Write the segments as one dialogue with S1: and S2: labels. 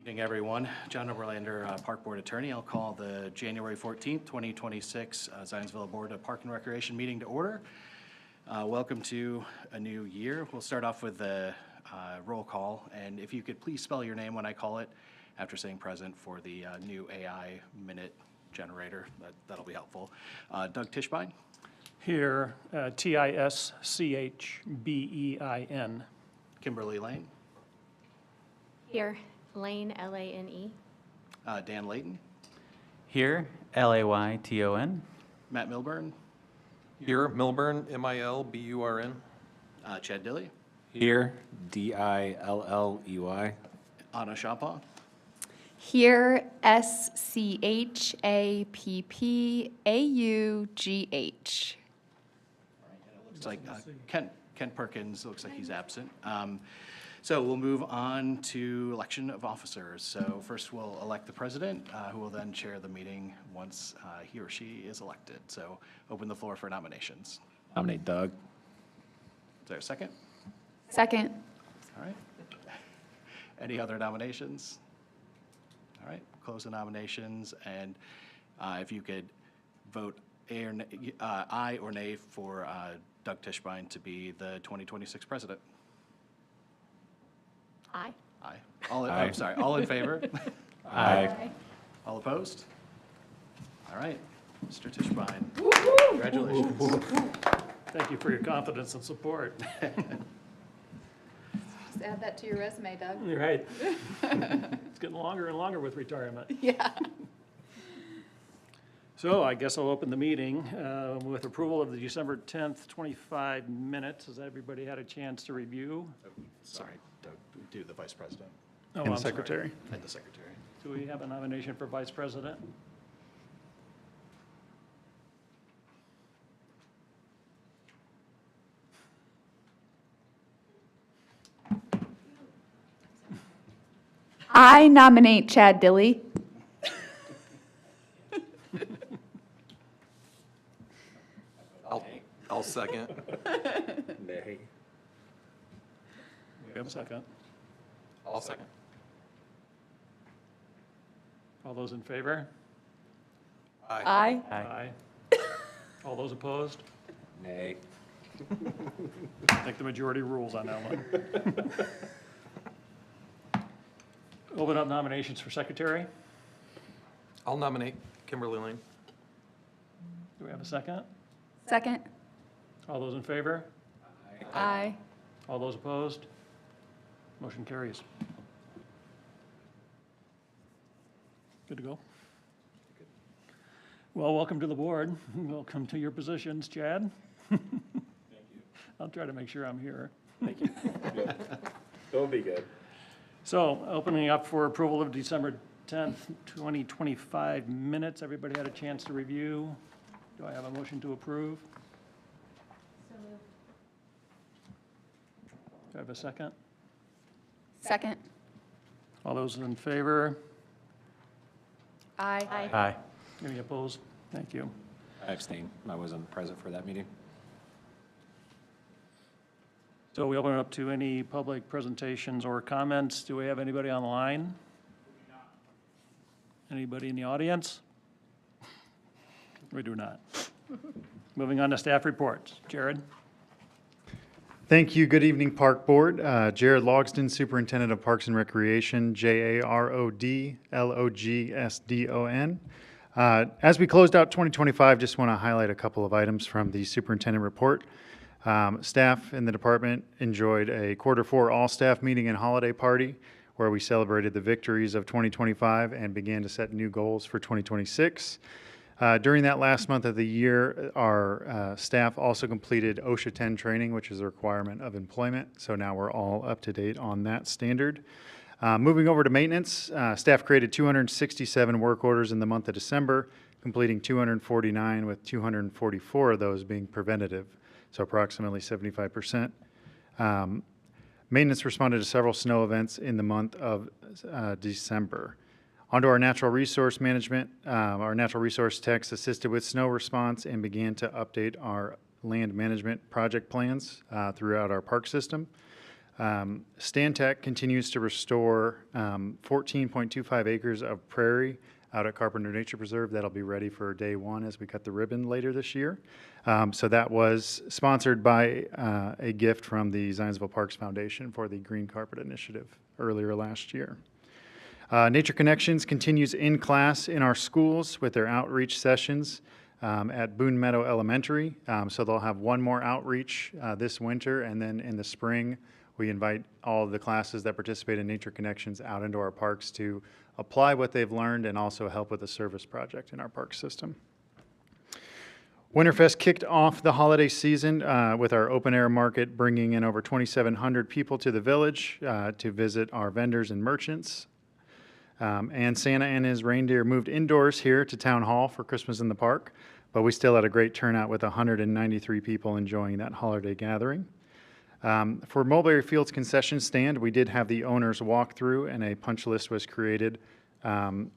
S1: Evening, everyone. John Oberlander, Park Board Attorney. I'll call the January 14th, 2026 Zionsville Board of Park and Recreation meeting to order. Welcome to a new year. We'll start off with the roll call, and if you could please spell your name when I call it after saying present for the new AI minute generator. That'll be helpful. Doug Tischbein.
S2: Here, Tischbein.
S1: Kimberly Lane.
S3: Here, Lane, Lane.
S1: Dan Layton.
S4: Here, Layton.
S1: Matt Milburn.
S5: Here, Milburn, Milburn.
S1: Chad Dilley.
S6: Here, Dilley.
S1: Anna Shapaw.
S7: Here, Schappauggh.
S1: Looks like Kent Perkins looks like he's absent. So we'll move on to election of officers. So first we'll elect the president, who will then chair the meeting once he or she is elected. So open the floor for nominations.
S6: Nominate Doug.
S1: Is there a second?
S7: Second.
S1: All right. Any other nominations? All right, close the nominations, and if you could vote aye or nay for Doug Tischbein to be the 2026 president.
S3: Aye.
S1: Aye.
S6: Aye.
S1: I'm sorry, all in favor?
S6: Aye.
S1: All opposed? All right, Mr. Tischbein, congratulations.
S2: Thank you for your confidence and support.
S7: Just add that to your resume, Doug.
S2: You're right. It's getting longer and longer with retirement.
S7: Yeah.
S2: So I guess I'll open the meeting with approval of the December 10th, 25 minutes. Has everybody had a chance to review?
S1: Sorry, Doug, do the vice president
S2: Oh,
S6: And
S2: I'm
S6: the
S2: sorry.
S6: secretary.
S1: and the secretary.
S2: Do we have a nomination for vice president?
S7: I nominate Chad Dilley.
S5: I'll second.
S6: Nay.
S2: We have a second.
S5: I'll second.
S2: All those in favor?
S7: Aye.
S2: Aye. All those opposed?
S6: Nay.
S2: I think the majority rules on that one. Open up nominations for secretary.
S5: I'll nominate Kimberly Lane.
S2: Do we have a second?
S7: Second.
S2: All those in favor?
S7: Aye.
S2: All those opposed? Motion carries. Good to go? Well, welcome to the board. Welcome to your positions, Chad. Thank you. I'll try to make sure I'm here.
S6: Thank you. That'll be good.
S2: So, opening up for approval of December 10th, 2025 minutes. Everybody had a chance to review. Do I have a motion to approve? Do I have a second?
S7: Second.
S2: All those in favor?
S7: Aye.
S4: Aye.
S2: Any opposed? Thank you.
S6: I abstain. I wasn't present for that meeting.
S2: So we open it up to any public presentations or comments. Do we have anybody online? Anybody in the audience? We do not. Moving on to staff reports. Jared?
S8: Thank you. Good evening, Park Board. Jared Logsdon, Superintendent of Parks and Recreation, JARODLOGSDON. As we closed out 2025, just want to highlight a couple of items from the superintendent report. Staff in the department enjoyed a Q4 all-staff meeting and holiday party where we celebrated the victories of 2025 and began to set new goals for 2026. During that last month of the year, our staff also completed OSHA 10 training, which is a requirement of employment. So now we're all up to date on that standard. Moving over to maintenance, staff created 267 work orders in the month of December, completing 249 with 244 of those being preventative, so approximately 75%. Maintenance responded to several snow events in the month of December. Onto our natural resource management, our natural resource techs assisted with snow response and began to update our land management project plans throughout our park system. Stantec continues to restore 14.25 acres of prairie out at Carpenter Nature Preserve. That'll be ready for day one as we cut the ribbon later this year. So that was sponsored by a gift from the Zionsville Parks Foundation for the Green Carpet Initiative earlier last year. Nature Connections continues in class in our schools with their outreach sessions at Boone Meadow Elementary. So they'll have one more outreach this winter, and then in the spring, we invite all of the classes that participate in Nature Connections out into our parks to apply what they've learned and also help with a service project in our park system. Winterfest kicked off the holiday season with our open-air market, bringing in over 2,700 people to the village to visit our vendors and merchants. And Santa and his reindeer moved indoors here to Town Hall for Christmas in the Park, but we still had a great turnout with 193 people enjoying that holiday gathering. For Mulberry Field's concession stand, we did have the owners walk through, and a punch list was created for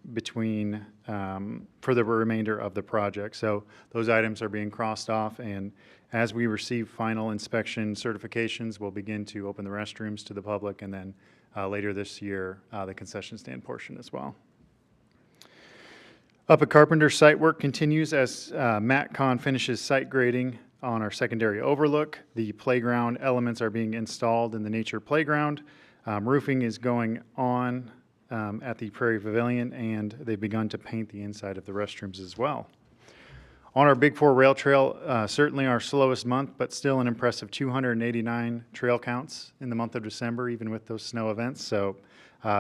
S8: the remainder of the project. So those items are being crossed off, and as we receive final inspection certifications, we'll begin to open the restrooms to the public, and then later this year, the concession stand portion as well. Up at Carpenter, site work continues as Matt Kahn finishes site grading on our secondary overlook. The playground elements are being installed in the nature playground. Roofing is going on at the Prairie Pavilion, and they've begun to paint the inside of the restrooms as well. On our Big Four Rail Trail, certainly our slowest month, but still an impressive 289 trail counts in the month of December, even with those snow events. So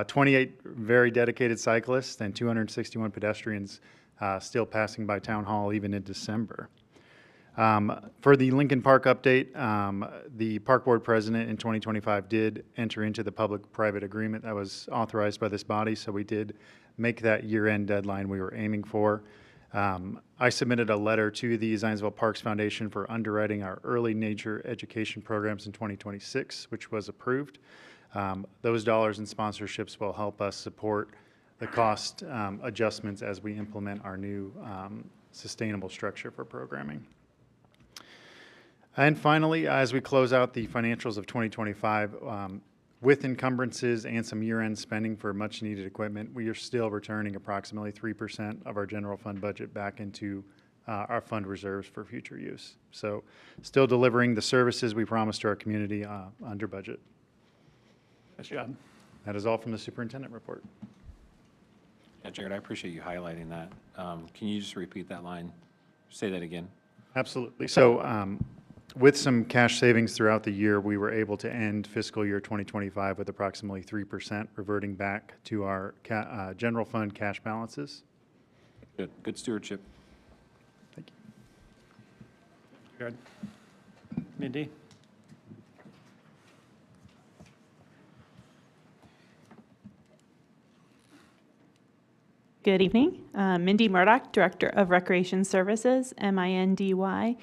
S8: 28 very dedicated cyclists and 261 pedestrians still passing by Town Hall even in December. For the Lincoln Park update, the Park Board President in 2025 did enter into the public-private agreement that was authorized by this body, so we did make that year-end deadline we were aiming for. I submitted a letter to the Zionsville Parks Foundation for underwriting our early nature education programs in 2026, which was approved. Those dollars and sponsorships will help us support the cost adjustments as we implement our new sustainable structure for programming. And finally, as we close out the financials of 2025, with encumbrances and some year-end spending for much-needed equipment, we are still returning approximately 3% of our general fund budget back into our fund reserves for future use. So still delivering the services we promised to our community under budget.
S2: Nice job.
S8: That is all from the superintendent report.
S6: Yeah, Jared, I appreciate you highlighting that. Can you just repeat that line? Say that again.
S8: Absolutely. So with some cash savings throughout the year, we were able to end fiscal year 2025 with approximately 3%, reverting back to our general fund cash balances.
S6: Good stewardship.
S8: Thank you.
S2: Good. Mindy?
S9: Good evening. Mindy Murdoch, Director of Recreation Services, MINDY-MURDOCK.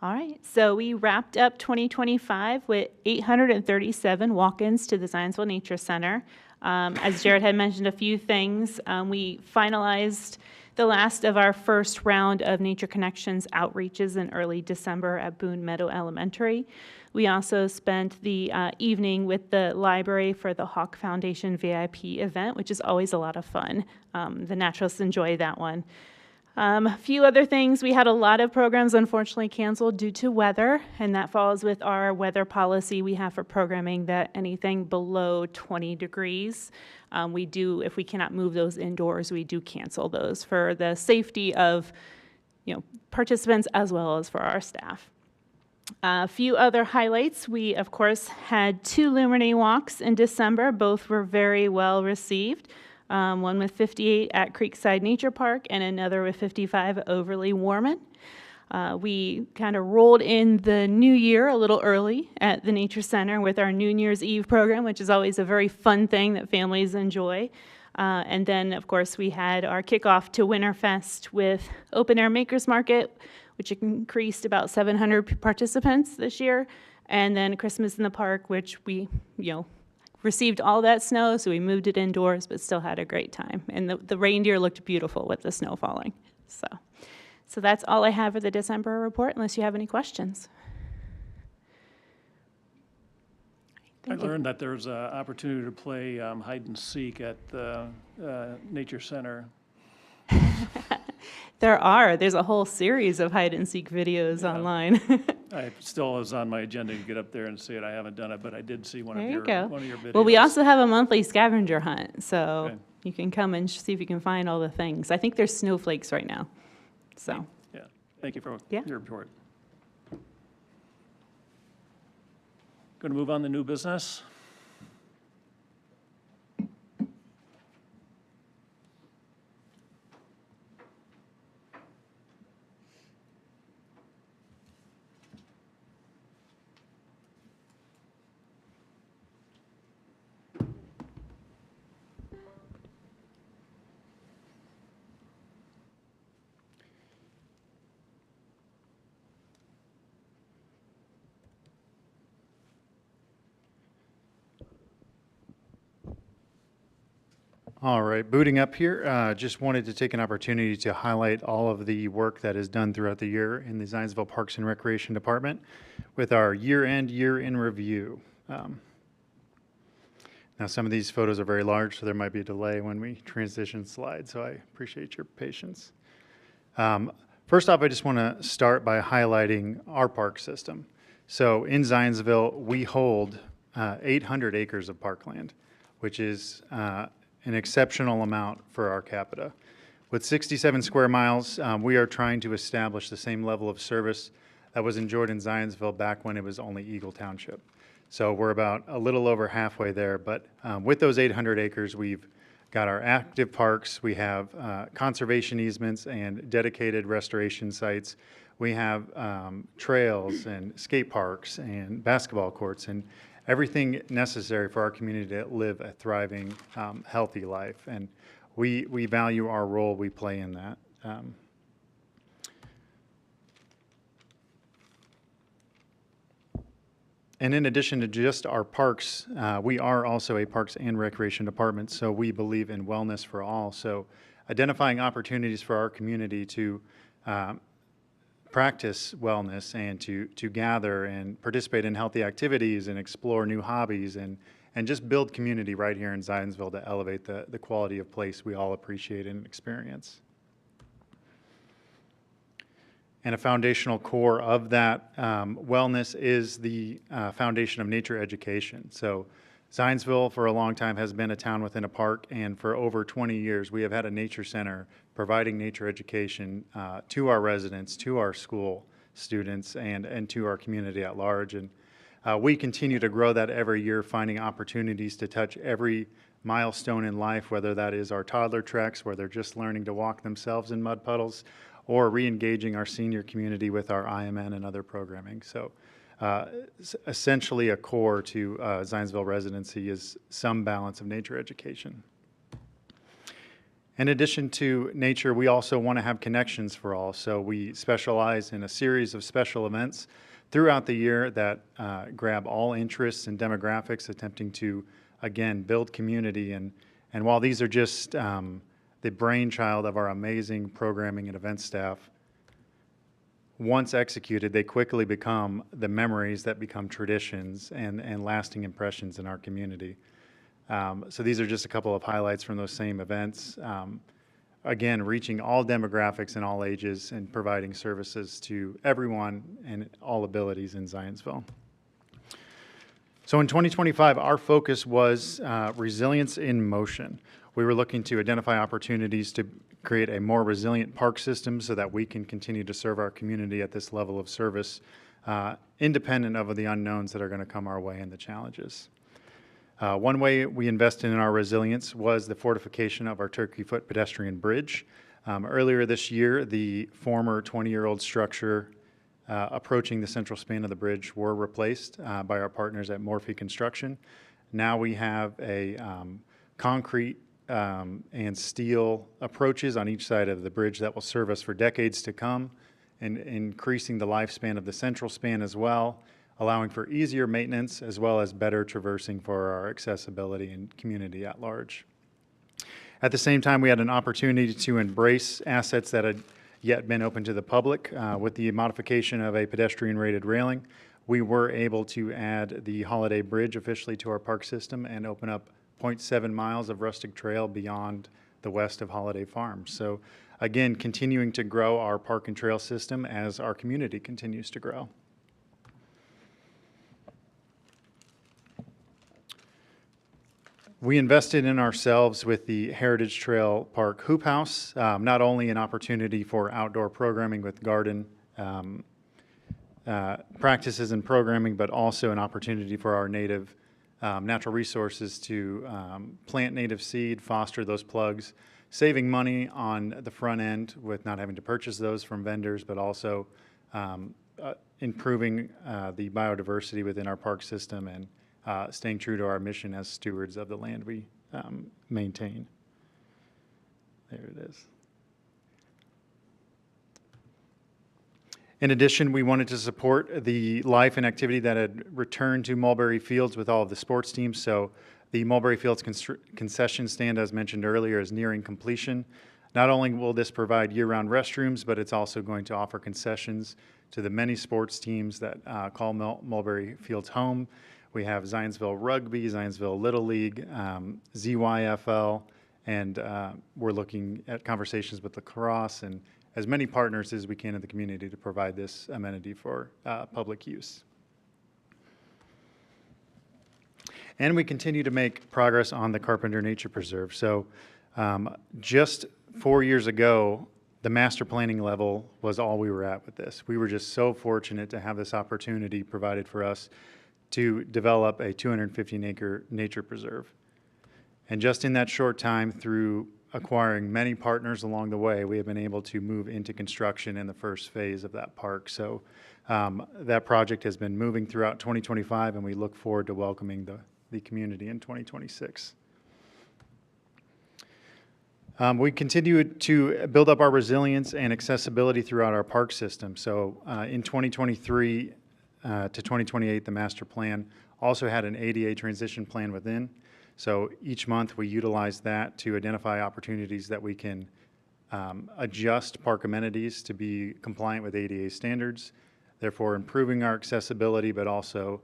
S9: All right, so we wrapped up 2025 with 837 walk-ins to the Zionsville Nature Center. As Jared had mentioned a few things, we finalized the last of our first round of Nature Connections outreaches in early December at Boone Meadow Elementary. We also spent the evening with the library for the Hawk Foundation VIP event, which is always a lot of fun. The naturalists enjoy that one. A few other things, we had a lot of programs unfortunately canceled due to weather, and that falls with our weather policy we have for programming that anything below 20 degrees, we do, if we cannot move those indoors, we do cancel those for the safety of participants as well as for our staff. A few other highlights, we of course had 2 Luminary walks in December, both were very well received. One with 58 at Creekside Nature Park and another with 55 at Overly Warman. We kind of rolled in the new year a little early at the Nature Center with our New Year's Eve program, which is always a very fun thing that families enjoy. And then, of course, we had our kickoff to Winterfest with Open Air Makers Market, which increased about 700 participants this year. And then Christmas in the Park, which we, received all that snow, so we moved it indoors, but still had a great time. And the reindeer looked beautiful with the snow falling. So that's all I have for the December report, unless you have any questions.
S2: I learned that there's an opportunity to play hide and seek at the Nature Center.
S9: There's a whole series of hide and seek videos online.
S2: I still is on my agenda to get up there and see it. I haven't done it, but I did see one
S9: There
S2: of
S9: you
S2: your,
S9: go.
S2: one of your videos.
S9: Well, we also have a monthly scavenger hunt, so
S2: Okay.
S9: you can come and see if you can find all the things. I think there's snowflakes right now, so.
S2: Yeah, thank you for
S9: Yeah.
S2: your report. Going to move on to new business.
S8: All right, booting up here, just wanted to take an opportunity to highlight all of the work that is done throughout the year in the Zionsville Parks and Recreation Department with our year-end, year-in review. Now, some of these photos are very large, so there might be a delay when we transition slides, so I appreciate your patience. First off, I just want to start by highlighting our park system. So in Zionsville, we hold 800 acres of parkland, which is an exceptional amount for our capita. With 67 square miles, we are trying to establish the same level of service that was enjoyed in Zionsville back when it was only Eagle Township. So we're about a little over halfway there, but with those 800 acres, we've got our active parks, we have conservation easements and dedicated restoration sites. We have trails and skate parks and basketball courts and everything necessary for our community to live a thriving, healthy life. And we value our role we play in that. And in addition to just our parks, we are also a parks and recreation department, so we believe in wellness for all. So identifying opportunities for our community to practice wellness and to gather and participate in healthy activities and explore new hobbies and just build community right here in Zionsville to elevate the quality of place we all appreciate and experience. And a foundational core of that wellness is the foundation of nature education. So Zionsville for a long time has been a town within a park, and for over 20 years we have had a nature center providing nature education to our residents, to our school students, and to our community at large. And we continue to grow that every year, finding opportunities to touch every milestone in life, whether that is our toddler treks, where they're just learning to walk themselves in mud puddles, or re-engaging our senior community with our IMN and other programming. So essentially a core to Zionsville residency is some balance of nature education. In addition to nature, we also want to have connections for all. So we specialize in a series of special events throughout the year that grab all interests and demographics, attempting to, again, build community. And while these are just the brainchild of our amazing programming and event staff, once executed, they quickly become the memories that become traditions and lasting impressions in our community. So these are just a couple of highlights from those same events. Again, reaching all demographics and all ages and providing services to everyone and all abilities in Zionsville. So in 2025, our focus was resilience in motion. We were looking to identify opportunities to create a more resilient park system so that we can continue to serve our community at this level of service, independent of the unknowns that are going to come our way and the challenges. One way we invested in our resilience was the fortification of our Turkey Foot pedestrian bridge. Earlier this year, the former 20-year-old structure approaching the central span of the bridge were replaced by our partners at Morphe Construction. Now we have a concrete and steel approaches on each side of the bridge that will serve us for decades to come, and increasing the lifespan of the central span as well, allowing for easier maintenance as well as better traversing for our accessibility and community at large. At the same time, we had an opportunity to embrace assets that had yet been open to the public with the modification of a pedestrian-rated railing. we were able to add the Holiday Bridge officially to our park system and open up 0.7 miles of rustic trail beyond the west of Holiday Farm. So again, continuing to grow our park and trail system as our community continues to grow. We invested in ourselves with the Heritage Trail Park Hoop House, not only an opportunity for outdoor programming with garden practices and programming, but also an opportunity for our native natural resources to plant native seed, foster those plugs, saving money on the front end with not having to purchase those from vendors, but also improving the biodiversity within our park system and staying true to our mission as stewards of the land we maintain. There it is. In addition, we wanted to support the life and activity that had returned to Mulberry Fields with all of the sports teams. So the Mulberry Fields concession stand, as mentioned earlier, is nearing completion. Not only will this provide year-round restrooms, but it's also going to offer concessions to the many sports teams that call Mulberry Fields home. We have Zionsville Rugby, Zionsville Little League, ZYFL, and we're looking at conversations with lacrosse and as many partners as we can in the community to provide this amenity for public use. And we continue to make progress on the Carpenter Nature Preserve. So just 4 years ago, the master planning level was all we were at with this. We were just so fortunate to have this opportunity provided for us to develop a 215-acre nature preserve. And just in that short time, through acquiring many partners along the way, we have been able to move into construction in the first phase of that park. So that project has been moving throughout 2025, and we look forward to welcoming the community in 2026. We continue to build up our resilience and accessibility throughout our park system. So in 2023 to 2028, the master plan also had an ADA transition plan within. So each month we utilize that to identify opportunities that we can adjust park amenities to be compliant with ADA standards, therefore improving our accessibility, but also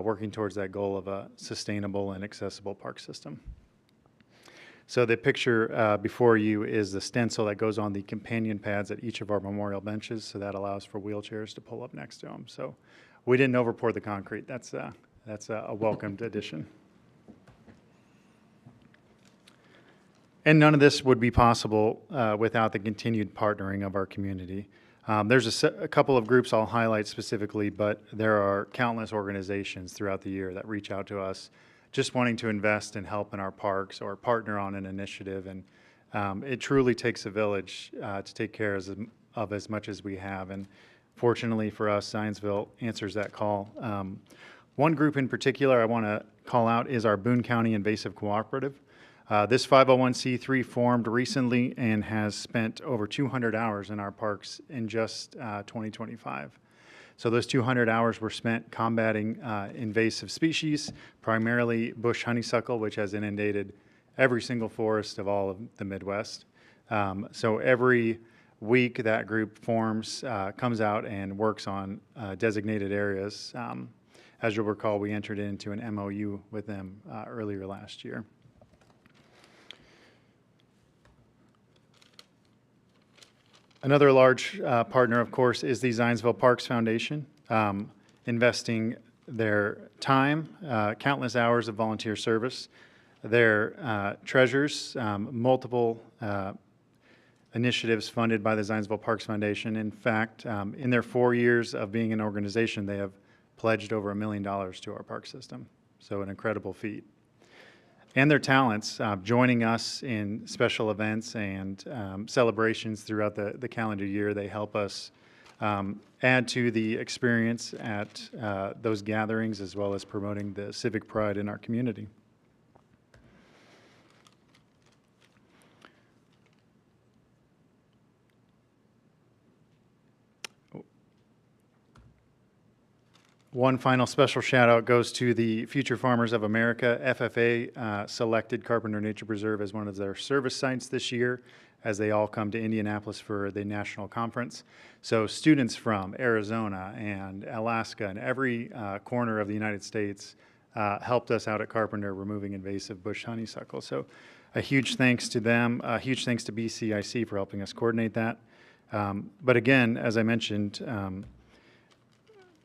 S8: working towards that goal of a sustainable and accessible park system. So the picture before you is the stencil that goes on the companion pads at each of our memorial benches, so that allows for wheelchairs to pull up next to them. So we didn't overpour the concrete. That's a welcomed addition. And none of this would be possible without the continued partnering of our community. There's a couple of groups I'll highlight specifically, but there are countless organizations throughout the year that reach out to us just wanting to invest and help in our parks or partner on an initiative. And it truly takes a village to take care of as much as we have. And fortunately for us, Zionsville answers that call. One group in particular I want to call out is our Boone County Invasive Cooperative. This 501c3 formed recently and has spent over 200 hours in our parks in just 2025. So those 200 hours were spent combating invasive species, primarily bush honeysuckle, which has inundated every single forest of all of the Midwest. So every week that group forms, comes out and works on designated areas. As you'll recall, we entered into an MOU with them earlier last year. Another large partner, of course, is the Zionsville Parks Foundation, investing their time, countless hours of volunteer service, their treasures, multiple initiatives funded by the Zionsville Parks Foundation. In fact, in their 4 years of being an organization, they have pledged over $1 million to our park system. So an incredible feat. And their talents, joining us in special events and celebrations throughout the calendar year. They help us add to the experience at those gatherings, as well as promoting the civic pride in our community. One final special shout out goes to the Future Farmers of America. FFA selected Carpenter Nature Preserve as one of their service sites this year, as they all come to Indianapolis for the national conference. So students from Arizona and Alaska and every corner of the United States helped us out at Carpenter removing invasive bush honeysuckle. So a huge thanks to them, a huge thanks to BCIC for helping us coordinate that. But again, as I mentioned,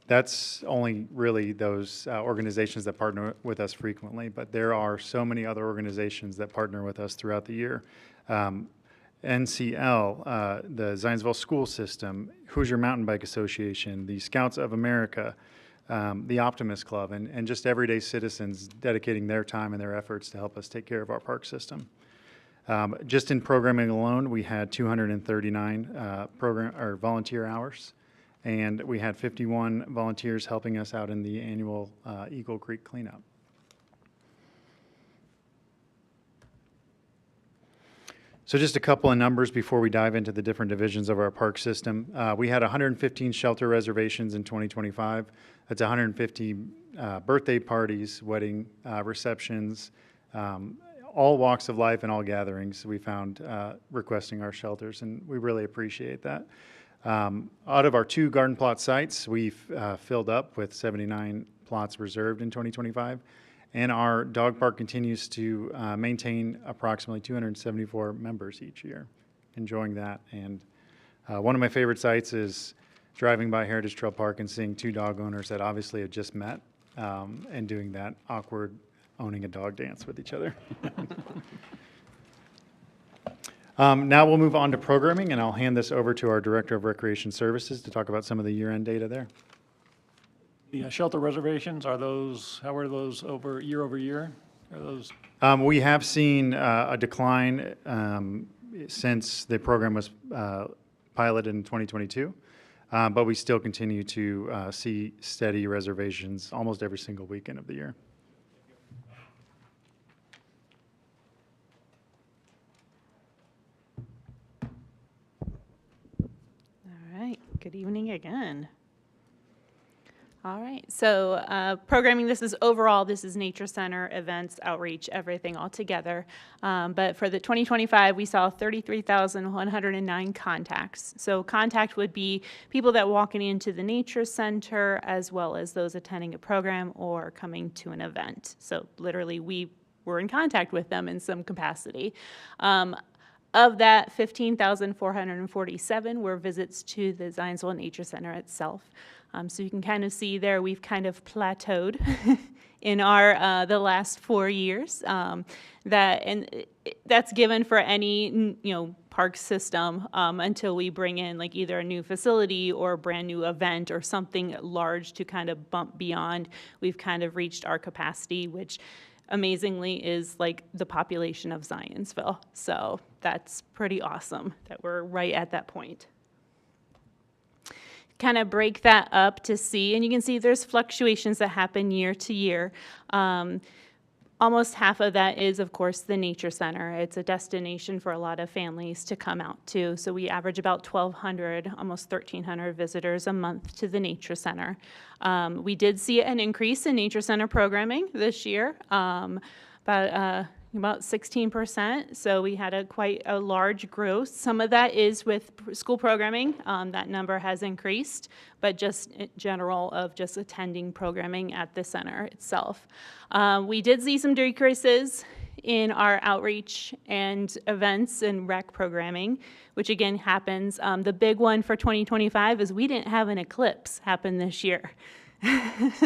S8: that's only really those organizations that partner with us frequently, but there are so many other organizations that partner with us throughout the year. NCL, the Zionsville School System, Hoosier Mountain Bike Association, the Scouts of America, the Optimist Club, and just everyday citizens dedicating their time and their efforts to help us take care of our park system. Just in programming alone, we had 239 volunteer hours, and we had 51 volunteers helping us out in the annual Eagle Creek cleanup. So just a couple of numbers before we dive into the different divisions of our park system. We had 115 shelter reservations in 2025. That's 150 birthday parties, wedding receptions, all walks of life and all gatherings we found requesting our shelters, and we really appreciate that. Out of our 2 garden plot sites, we've filled up with 79 plots reserved in 2025. And our dog park continues to maintain approximately 274 members each year, enjoying that. And one of my favorite sites is driving by Heritage Trail Park and seeing 2 dog owners that obviously have just met and doing that awkward owning a dog dance with each other. Now we'll move on to programming, and I'll hand this over to our Director of Recreation Services to talk about some of the year-end data there.
S2: The shelter reservations, how are those year over year? Are those?
S8: We have seen a decline since the program was piloted in 2022, but we still continue to see steady reservations almost every single weekend of the year.
S9: All right, good evening again. All right, so programming, this is Nature Center, events, outreach, everything all together. But for the 2025, we saw 33,109 contacts. So contact would be people that walking into the Nature Center as well as those attending a program or coming to an event. So literally we were in contact with them in some capacity. Of that, 15,447 were visits to the Zionsville Nature Center itself. So you can kind of see there we've kind of plateaued in our the last 4 years. That's given for any park system until we bring in like either a new facility or a brand new event or something large to kind of bump beyond. We've kind of reached our capacity, which amazingly is like the population of Zionsville. So that's pretty awesome that we're right at that point. Kind of break that up to see, and you can see there's fluctuations that happen year to year. Almost half of that is, of course, the Nature Center. It's a destination for a lot of families to come out to. So we average about 1,200, almost 1,300 visitors a month to the Nature Center. We did see an increase in Nature Center programming this year, about 16%, so we had quite a large growth. Some of that is with school programming. That number has increased, but just in general of just attending programming at the center itself. We did see some decreases in our outreach and events and rec programming, which again happens. The big one for 2025 is we didn't have an eclipse happen this year.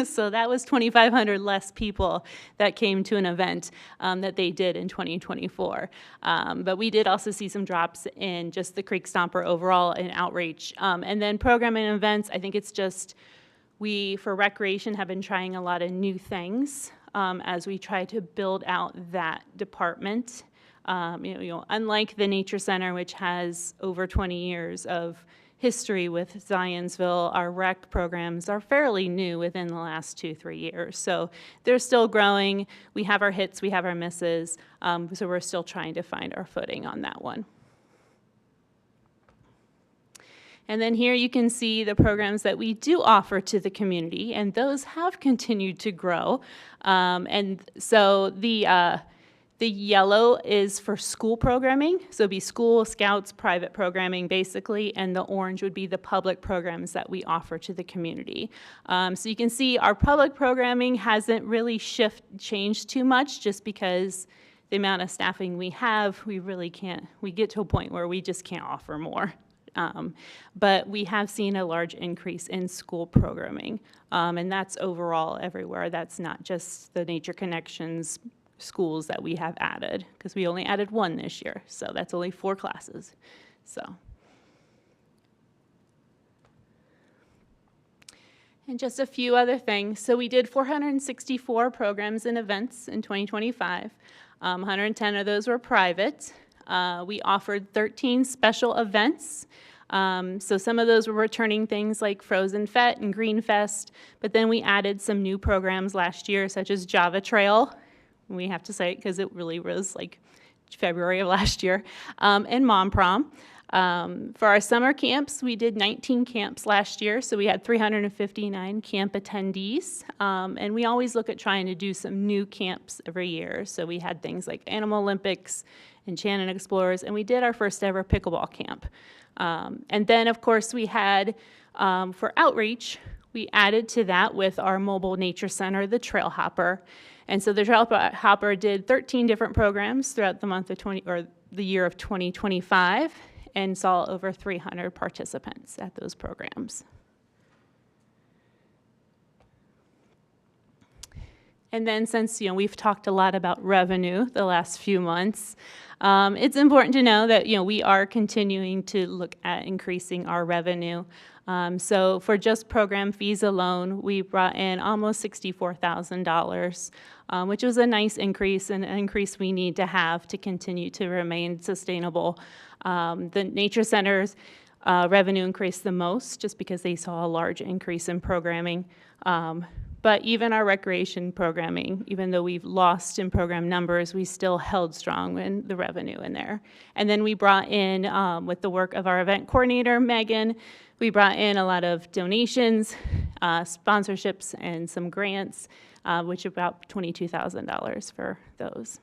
S9: So that was 2,500 less people that came to an event that they did in 2024. But we did also see some drops in just the Creek Stomper overall in outreach. And then programming and events, I think it's just we, for recreation, have been trying a lot of new things as we try to build out that department. Unlike the Nature Center, which has over 20 years of history with Zionsville, our rec programs are fairly new within the last 2-3 years. So they're still growing. We have our hits, we have our misses. So we're still trying to find our footing on that one. And then here you can see the programs that we do offer to the community, and those have continued to grow. And so The yellow is for school programming, so it'd be school, scouts, private programming, basically, and the orange would be the public programs that we offer to the community. So you can see our public programming hasn't really changed too much, just because the amount of staffing we have, we really can't, we get to a point where we just can't offer more. But we have seen a large increase in school programming, and that's overall everywhere. That's not just the Nature Connections schools that we have added, because we only added one this year, so that's only 4 classes. So, and just a few other things. So we did 464 programs and events in 2025. 110 of those were private. We offered 13 special events. So some of those were returning things like Frozen Fest and Green Fest, but then we added some new programs last year, such as Java Trail. We have to say it because it really was like February of last year, and Mom Prom. For our summer camps, we did 19 camps last year, so we had 359 camp attendees. And we always look at trying to do some new camps every year. So we had things like Animal Olympics, Enchanted Explorers, and we did our first ever pickleball camp. And then, of course, we had, for outreach, we added to that with our mobile nature center, the Trail Hopper. And so the Trail Hopper did 13 different programs throughout the month of the year of 2025, and saw over 300 participants at those programs. And then, since we've talked a lot about revenue the last few months, it's important to know that we are continuing to look at increasing our revenue. So for just program fees alone, we brought in almost $64,000, which was a nice increase, and an increase we need to have to continue to remain sustainable. The Nature Center's revenue increased the most, just because they saw a large increase in programming. But even our recreation programming, even though we've lost in program numbers, we still held strong in the revenue in there. And then we brought in, with the work of our event coordinator, Megan, we brought in a lot of donations, sponsorships, and some grants, which about $22,000 for those.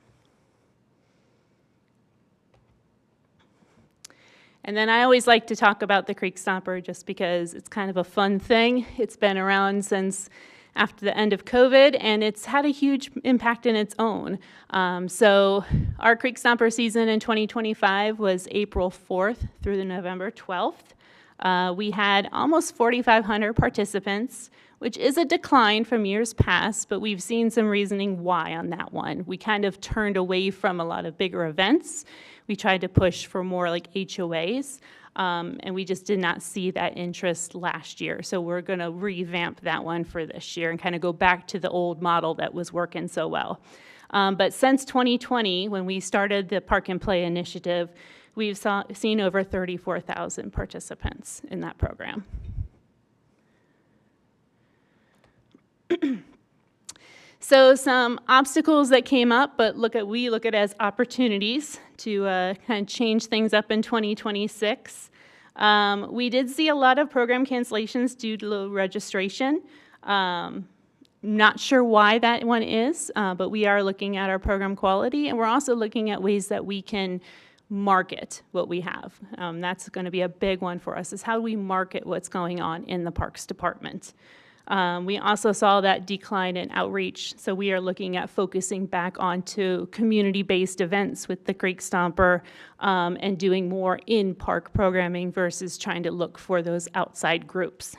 S9: And then I always like to talk about the Creek Stomper, just because it's kind of a fun thing. It's been around since after the end of COVID, and it's had a huge impact in its own. So our Creek Stomper season in 2025 was April 4th through the November 12th. We had almost 4,500 participants, which is a decline from years past, but we've seen some reasoning why on that one. We kind of turned away from a lot of bigger events. We tried to push for more like HOAs, and we just did not see that interest last year. So we're going to revamp that one for this year and kind of go back to the old model that was working so well. But since 2020, when we started the Park and Play initiative, we've seen over 34,000 participants in that program. So some obstacles that came up, but we look at as opportunities to kind of change things up in 2026. We did see a lot of program cancellations due to low registration. Not sure why that one is, but we are looking at our program quality, and we're also looking at ways that we can market what we have. That's going to be a big one for us, is how do we market what's going on in the Parks Department. We also saw that decline in outreach, so we are looking at focusing back onto community-based events with the Creek Stomper, and doing more in-park programming versus trying to look for those outside groups.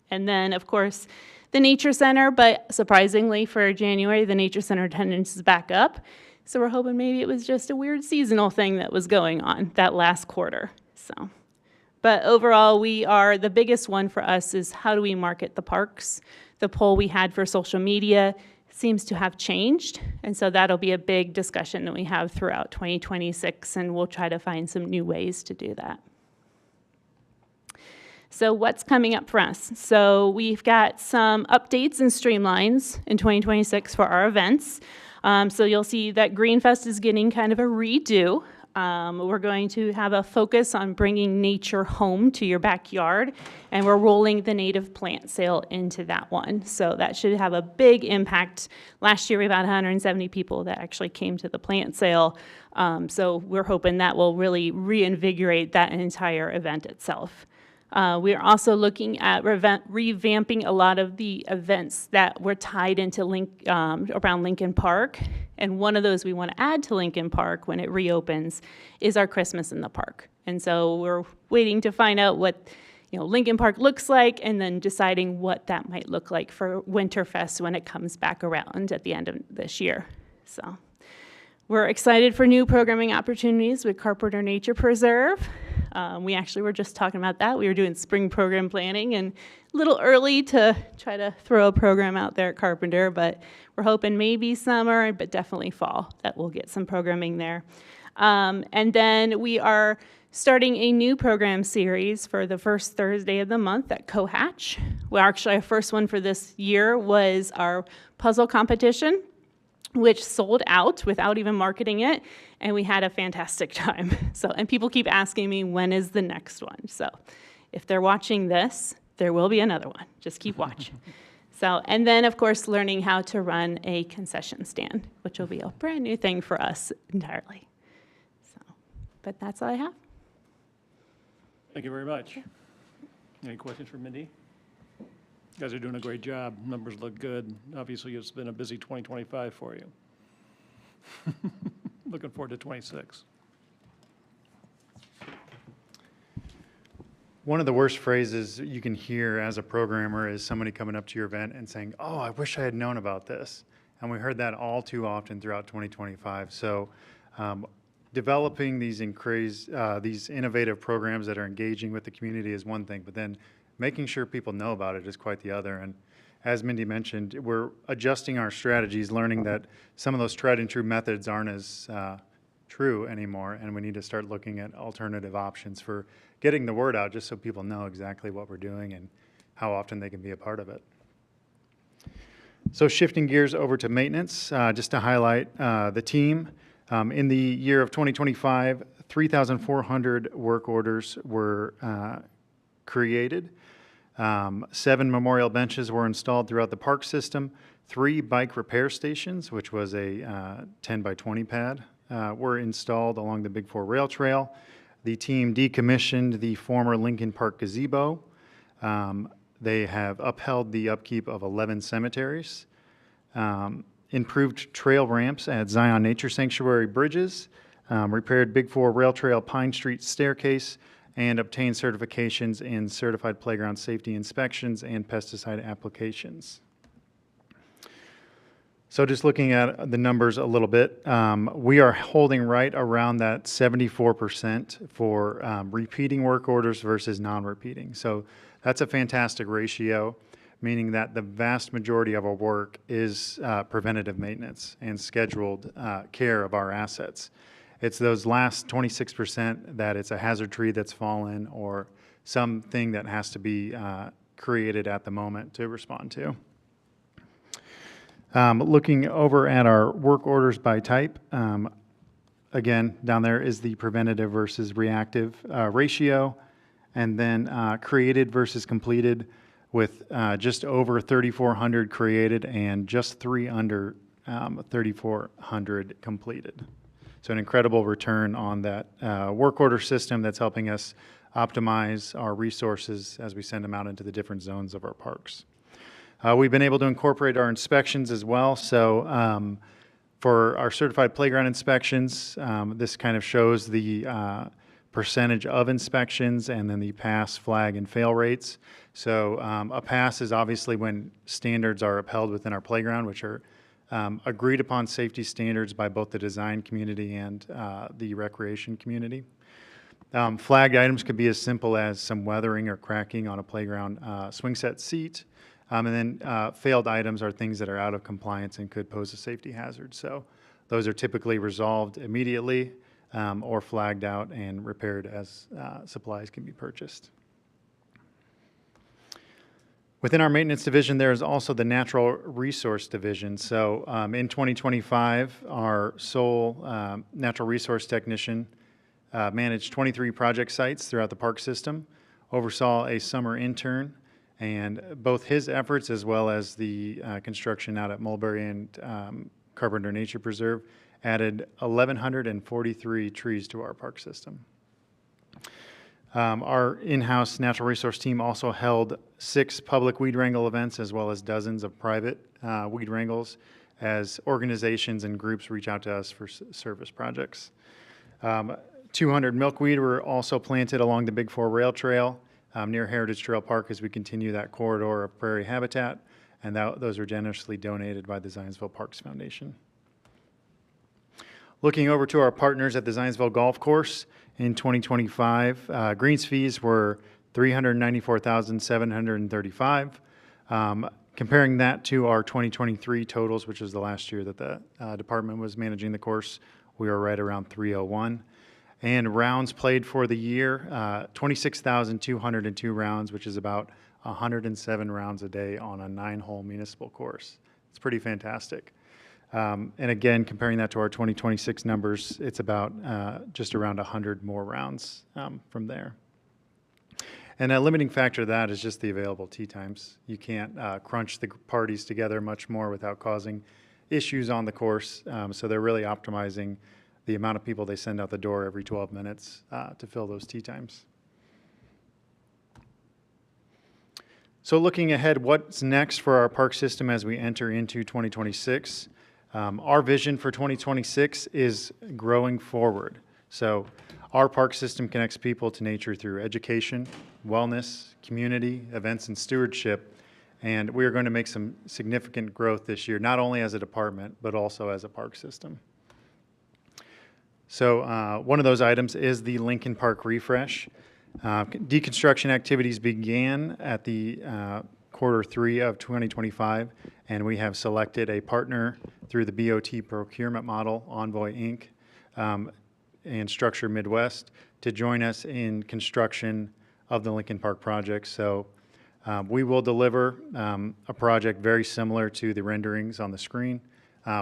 S9: And then, of course, the Nature Center, but surprisingly for January, the Nature Center attendance is back up. So we're hoping maybe it was just a weird seasonal thing that was going on that last quarter. But overall, the biggest one for us is how do we market the parks? The poll we had for social media seems to have changed, and so that'll be a big discussion that we have throughout 2026, and we'll try to find some new ways to do that. So what's coming up for us? So we've got some updates and streamlines in 2026 for our events. So you'll see that Green Fest is getting kind of a redo. We're going to have a focus on bringing nature home to your backyard, and we're rolling the native plant sale into that one. So that should have a big impact. Last year, we had about 170 people that actually came to the plant sale. So we're hoping that will really reinvigorate that entire event itself. We are also looking at revamping a lot of the events that were tied into around Lincoln Park. And one of those we want to add to Lincoln Park when it reopens is our Christmas in the Park. And so we're waiting to find out what Lincoln Park looks like, and then deciding what that might look like for Winterfest when it comes back around at the end of this year. So we're excited for new programming opportunities with Carpenter Nature Preserve. We actually were just talking about that. We were doing spring program planning, and a little early to try to throw a program out there at Carpenter, but we're hoping maybe summer, but definitely fall, that we'll get some programming there. And then we are starting a new program series for the first Thursday of the month at Cohatch. Well, actually, our first one for this year was our puzzle competition, which sold out without even marketing it, and we had a fantastic time. And people keep asking me, when is the next one? So if they're watching this, there will be another one. Just keep watching. And then, of course, learning how to run a concession stand, which will be a brand new thing for us entirely. But that's all I have.
S2: Thank you very much. Any questions for Mindy? You guys are doing a great job. Numbers look good. Obviously, it's been a busy 2025 for you. Looking forward to 26.
S8: One of the worst phrases you can hear as a programmer is somebody coming up to your event and saying, "Oh, I wish I had known about this." And we heard that all too often throughout 2025. So developing these innovative programs that are engaging with the community is one thing, but then making sure people know about it is quite the other. And as Mindy mentioned, we're adjusting our strategies, learning that some of those tried and true methods aren't as true anymore, and we need to start looking at alternative options for getting the word out, just so people know exactly what we're doing and how often they can be a part of it. So shifting gears over to maintenance, just to highlight the team. In the year of 2025, 3,400 work orders were created. 7 memorial benches were installed throughout the park system. 3 bike repair stations, which was a 10 by 20 pad, were installed along the Big 4 rail trail. The team decommissioned the former Lincoln Park gazebo. They have upheld the upkeep of 11 cemeteries. Improved trail ramps at Zion Nature Sanctuary bridges, repaired Big 4 Rail Trail Pine Street staircase, and obtained certifications in certified playground safety inspections and pesticide applications. So just looking at the numbers a little bit, we are holding right around that 74% for repeating work orders versus non-repeating. So that's a fantastic ratio, meaning that the vast majority of our work is preventative maintenance and scheduled care of our assets. It's those last 26% that it's a hazard tree that's fallen or something that has to be created at the moment to respond to. Looking over at our work orders by type, again, down there is the preventative versus reactive ratio, and then created versus completed, with just over 3,400 created and just 3 under 3,400 completed. So an incredible return on that work order system that's helping us optimize our resources as we send them out into the different zones of our parks. We've been able to incorporate our inspections as well. So for our certified playground inspections, this kind of shows the percentage of inspections and then the pass, flag, and fail rates. So a pass is obviously when standards are upheld within our playground, which are agreed upon safety standards by both the design community and the recreation community. Flagged items could be as simple as some weathering or cracking on a playground swing set seat. And then failed items are things that are out of compliance and could pose a safety hazard. So those are typically resolved immediately or flagged out and repaired as supplies can be purchased. Within our maintenance division, there is also the natural resource division. So in 2025, our sole natural resource technician managed 23 project sites throughout the park system, oversaw a summer intern, and both his efforts as well as the construction out at Mulberry and Carpenter Nature Preserve added 1,143 trees to our park system. Our in-house natural resource team also held 6 public weed wrangle events as well as dozens of private weed wrangles as organizations and groups reach out to us for service projects. 200 milkweed were also planted along the Big 4 Rail Trail near Heritage Trail Park as we continue that corridor of prairie habitat, and those are generously donated by the Zionsville Parks Foundation. Looking over to our partners at the Zionsville Golf Course in 2025, greens fees were $394,735. Comparing that to our 2023 totals, which is the last year that the department was managing the course, we are right around 301. And rounds played for the year, 26,202 rounds, which is about 107 rounds a day on a 9-hole municipal course. It's pretty fantastic. And again, comparing that to our 2026 numbers, it's about just around 100 more rounds from there. And a limiting factor to that is just the available tee times. You can't crunch the parties together much more without causing issues on the course. So they're really optimizing the amount of people they send out the door every 12 minutes to fill those tee times. So looking ahead, what's next for our park system as we enter into 2026? Our vision for 2026 is growing forward. So our park system connects people to nature through education, wellness, community, events, and stewardship. And we are going to make some significant growth this year, not only as a department, but also as a park system. So one of those items is the Lincoln Park refresh. Deconstruction activities began at the Q3 of 2025, and we have selected a partner through the BOT procurement model, Envoy Inc., and Structure Midwest to join us in construction of the Lincoln Park project. So we will deliver a project very similar to the renderings on the screen,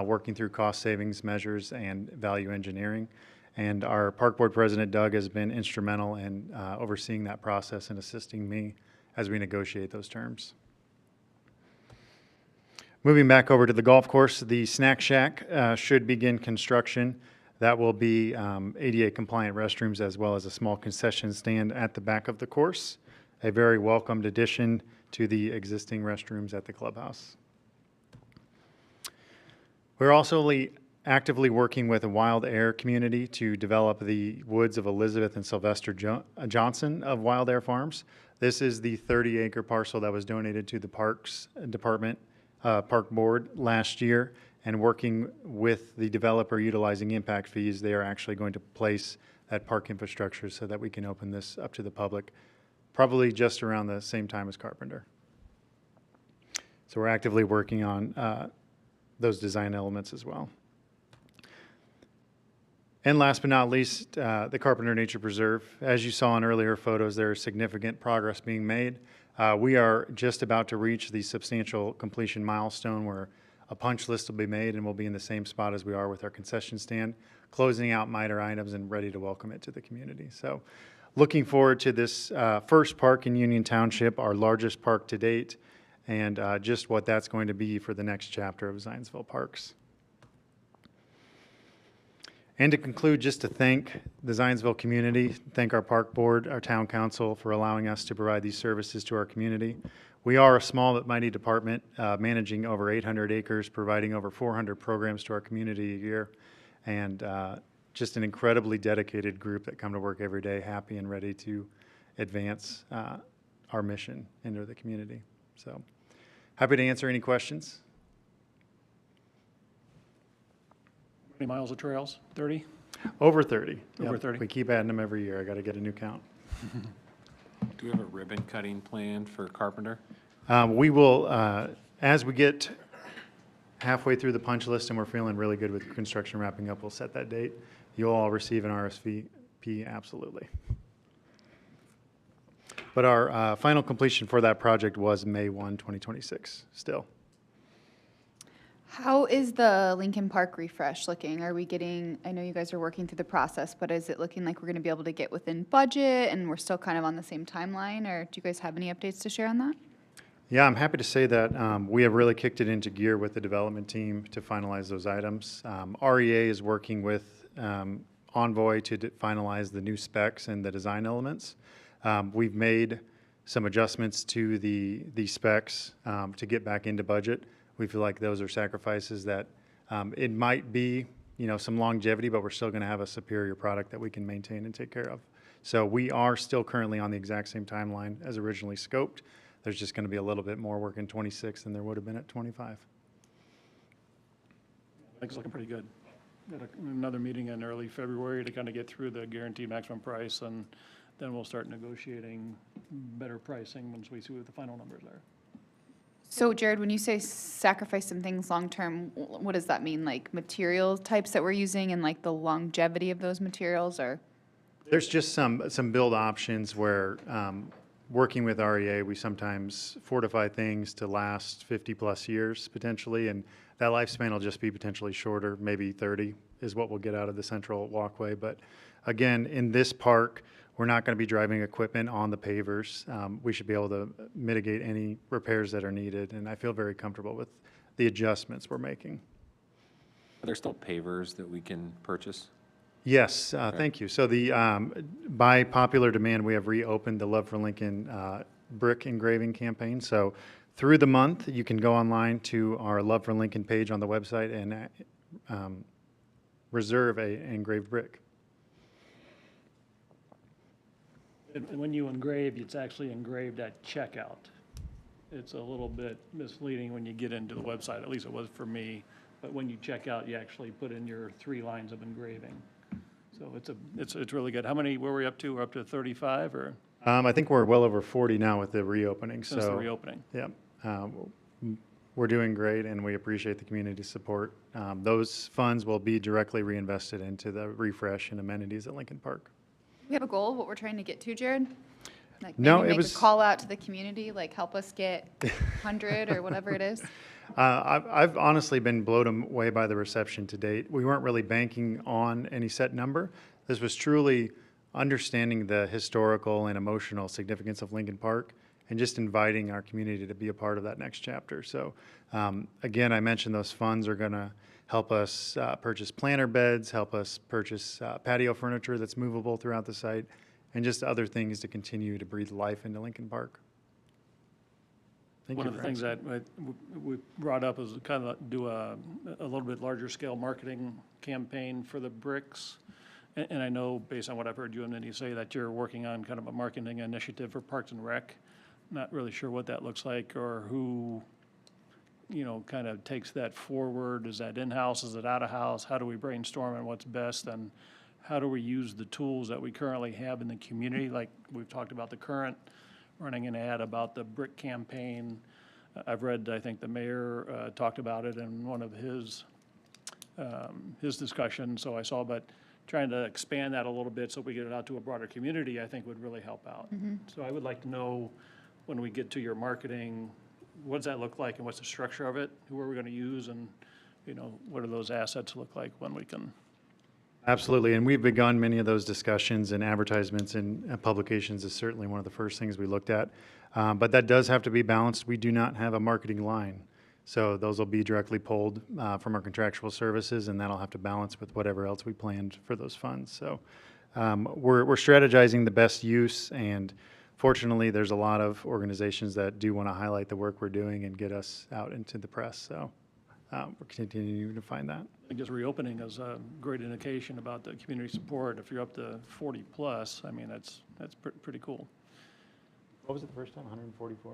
S8: working through cost savings measures and value engineering. And our Park Board President, Doug, has been instrumental in overseeing that process and assisting me as we negotiate those terms. Moving back over to the golf course, the Snack Shack should begin construction. That will be ADA compliant restrooms as well as a small concession stand at the back of the course, a very welcomed addition to the existing restrooms at the clubhouse. We're also actively working with the Wild Air community to develop the woods of Elizabeth and Sylvester Johnson of Wild Air Farms. This is the 30-acre parcel that was donated to the Parks Department, Park Board last year. And working with the developer utilizing impact fees, they are actually going to place that park infrastructure so that we can open this up to the public, probably just around the same time as Carpenter. So we're actively working on those design elements as well. And last but not least, the Carpenter Nature Preserve. As you saw in earlier photos, there is significant progress being made. We are just about to reach the substantial completion milestone where a punch list will be made, and we'll be in the same spot as we are with our concession stand, closing out minor items and ready to welcome it to the community. So looking forward to this first park in Union Township, our largest park to date, and just what that's going to be for the next chapter of Zionsville Parks. And to conclude, just to thank the Zionsville community, thank our park board, our town council for allowing us to provide these services to our community. We are a small but mighty department, managing over 800 acres, providing over 400 programs to our community a year, and just an incredibly dedicated group that come to work every day, happy and ready to advance our mission into the community. So happy to answer any questions.
S2: How many miles of trails? 30?
S8: Over 30.
S2: Over
S8: Yep.
S2: 30.
S8: We keep adding them every year. I got to get a new count.
S6: Do we have a ribbon cutting plan for Carpenter?
S8: We will, as we get halfway through the punch list and we're feeling really good with construction wrapping up, we'll set that date. You'll all receive an RSVP, absolutely. But our final completion for that project was May 1, 2026, still.
S7: How is the Lincoln Park refresh looking? Are we getting, I know you guys are working through the process, but is it looking like we're going to be able to get within budget and we're still kind of on the same timeline? Or do you guys have any updates to share on that?
S8: Yeah, I'm happy to say that we have really kicked it into gear with the development team to finalize those items. REA is working with Envoy to finalize the new specs and the design elements. We've made some adjustments to the specs to get back into budget. We feel like those are sacrifices that it might be, some longevity, but we're still going to have a superior product that we can maintain and take care of. So we are still currently on the exact same timeline as originally scoped. There's just going to be a little bit more work in 26 than there would have been at 25.
S2: I think it's looking pretty good. Got another meeting in early February to kind of get through the guaranteed maximum price, and then we'll start negotiating better pricing once we see what the final numbers are.
S7: So Jared, when you say sacrifice some things long-term, what does that mean? Like material types that we're using and like the longevity of those materials, or?
S8: There's just some build options where, working with REA, we sometimes fortify things to last 50-plus years potentially, and that lifespan will just be potentially shorter, maybe 30 is what we'll get out of the central walkway. But again, in this park, we're not going to be driving equipment on the pavers. We should be able to mitigate any repairs that are needed, and I feel very comfortable with the adjustments we're making.
S6: Are there still pavers that we can purchase?
S8: Yes, thank you. So by popular demand, we have reopened the Love for Lincoln brick engraving campaign. So through the month, you can go online to our Love for Lincoln page on the website and reserve a engraved brick.
S2: And when you engrave, it's actually engraved at checkout. It's a little bit misleading when you get into the website, at least it was for me. But when you check out, you actually put in your 3 lines of engraving. So it's really good. How many were we up to? We're up to 35 or
S8: I think we're well over 40 now with the reopening.
S2: since the reopening?
S8: Yeah, we're doing great, and we appreciate the community support. Those funds will be directly reinvested into the refresh and amenities at Lincoln Park.
S7: We have a goal of what we're trying to get to, Jared? Like
S8: No,
S7: maybe
S8: it
S7: make
S8: was-
S7: a call out to the community, like help us get 100 or whatever it is.
S8: I've honestly been blown away by the reception to date. We weren't really banking on any set number. This was truly understanding the historical and emotional significance of Lincoln Park and just inviting our community to be a part of that next chapter. So again, I mentioned those funds are going to help us purchase planter beds, help us purchase patio furniture that's movable throughout the site, and just other things to continue to breathe life into Lincoln Park. Thank
S2: One
S8: you
S2: of the
S8: for
S2: things
S8: asking.
S2: that we brought up is kind of do a little bit larger scale marketing campaign for the bricks. And I know, based on what I've heard you and Mindy say, that you're working on kind of a marketing initiative for Parks and Rec. Not really sure what that looks like or who, kind of takes that forward. Is that in-house? Is it out-of-house? How do we brainstorm on what's best? And how do we use the tools that we currently have in the community? Like we've talked about the current, running an ad about the brick campaign. I've read, I think the mayor talked about it in one of his discussions, so I saw, but trying to expand that a little bit so we get it out to a broader community, I think would really help out. So I would like to know, when we get to your marketing, what does that look like and what's the structure of it? Who are we going to use, and, what do those assets look like when we can?
S8: Absolutely, and we've begun many of those discussions, and advertisements and publications is certainly one of the first things we looked at. But that does have to be balanced. We do not have a marketing line. So those will be directly pulled from our contractual services, and that'll have to balance with whatever else we planned for those funds. So we're strategizing the best use, and fortunately, there's a lot of organizations that do want to highlight the work we're doing and get us out into the press. So we're continuing to find that.
S2: I think just reopening is a great indication about the community support. If you're up to 40 plus, I mean, that's pretty cool.
S8: What was it the first time, 144?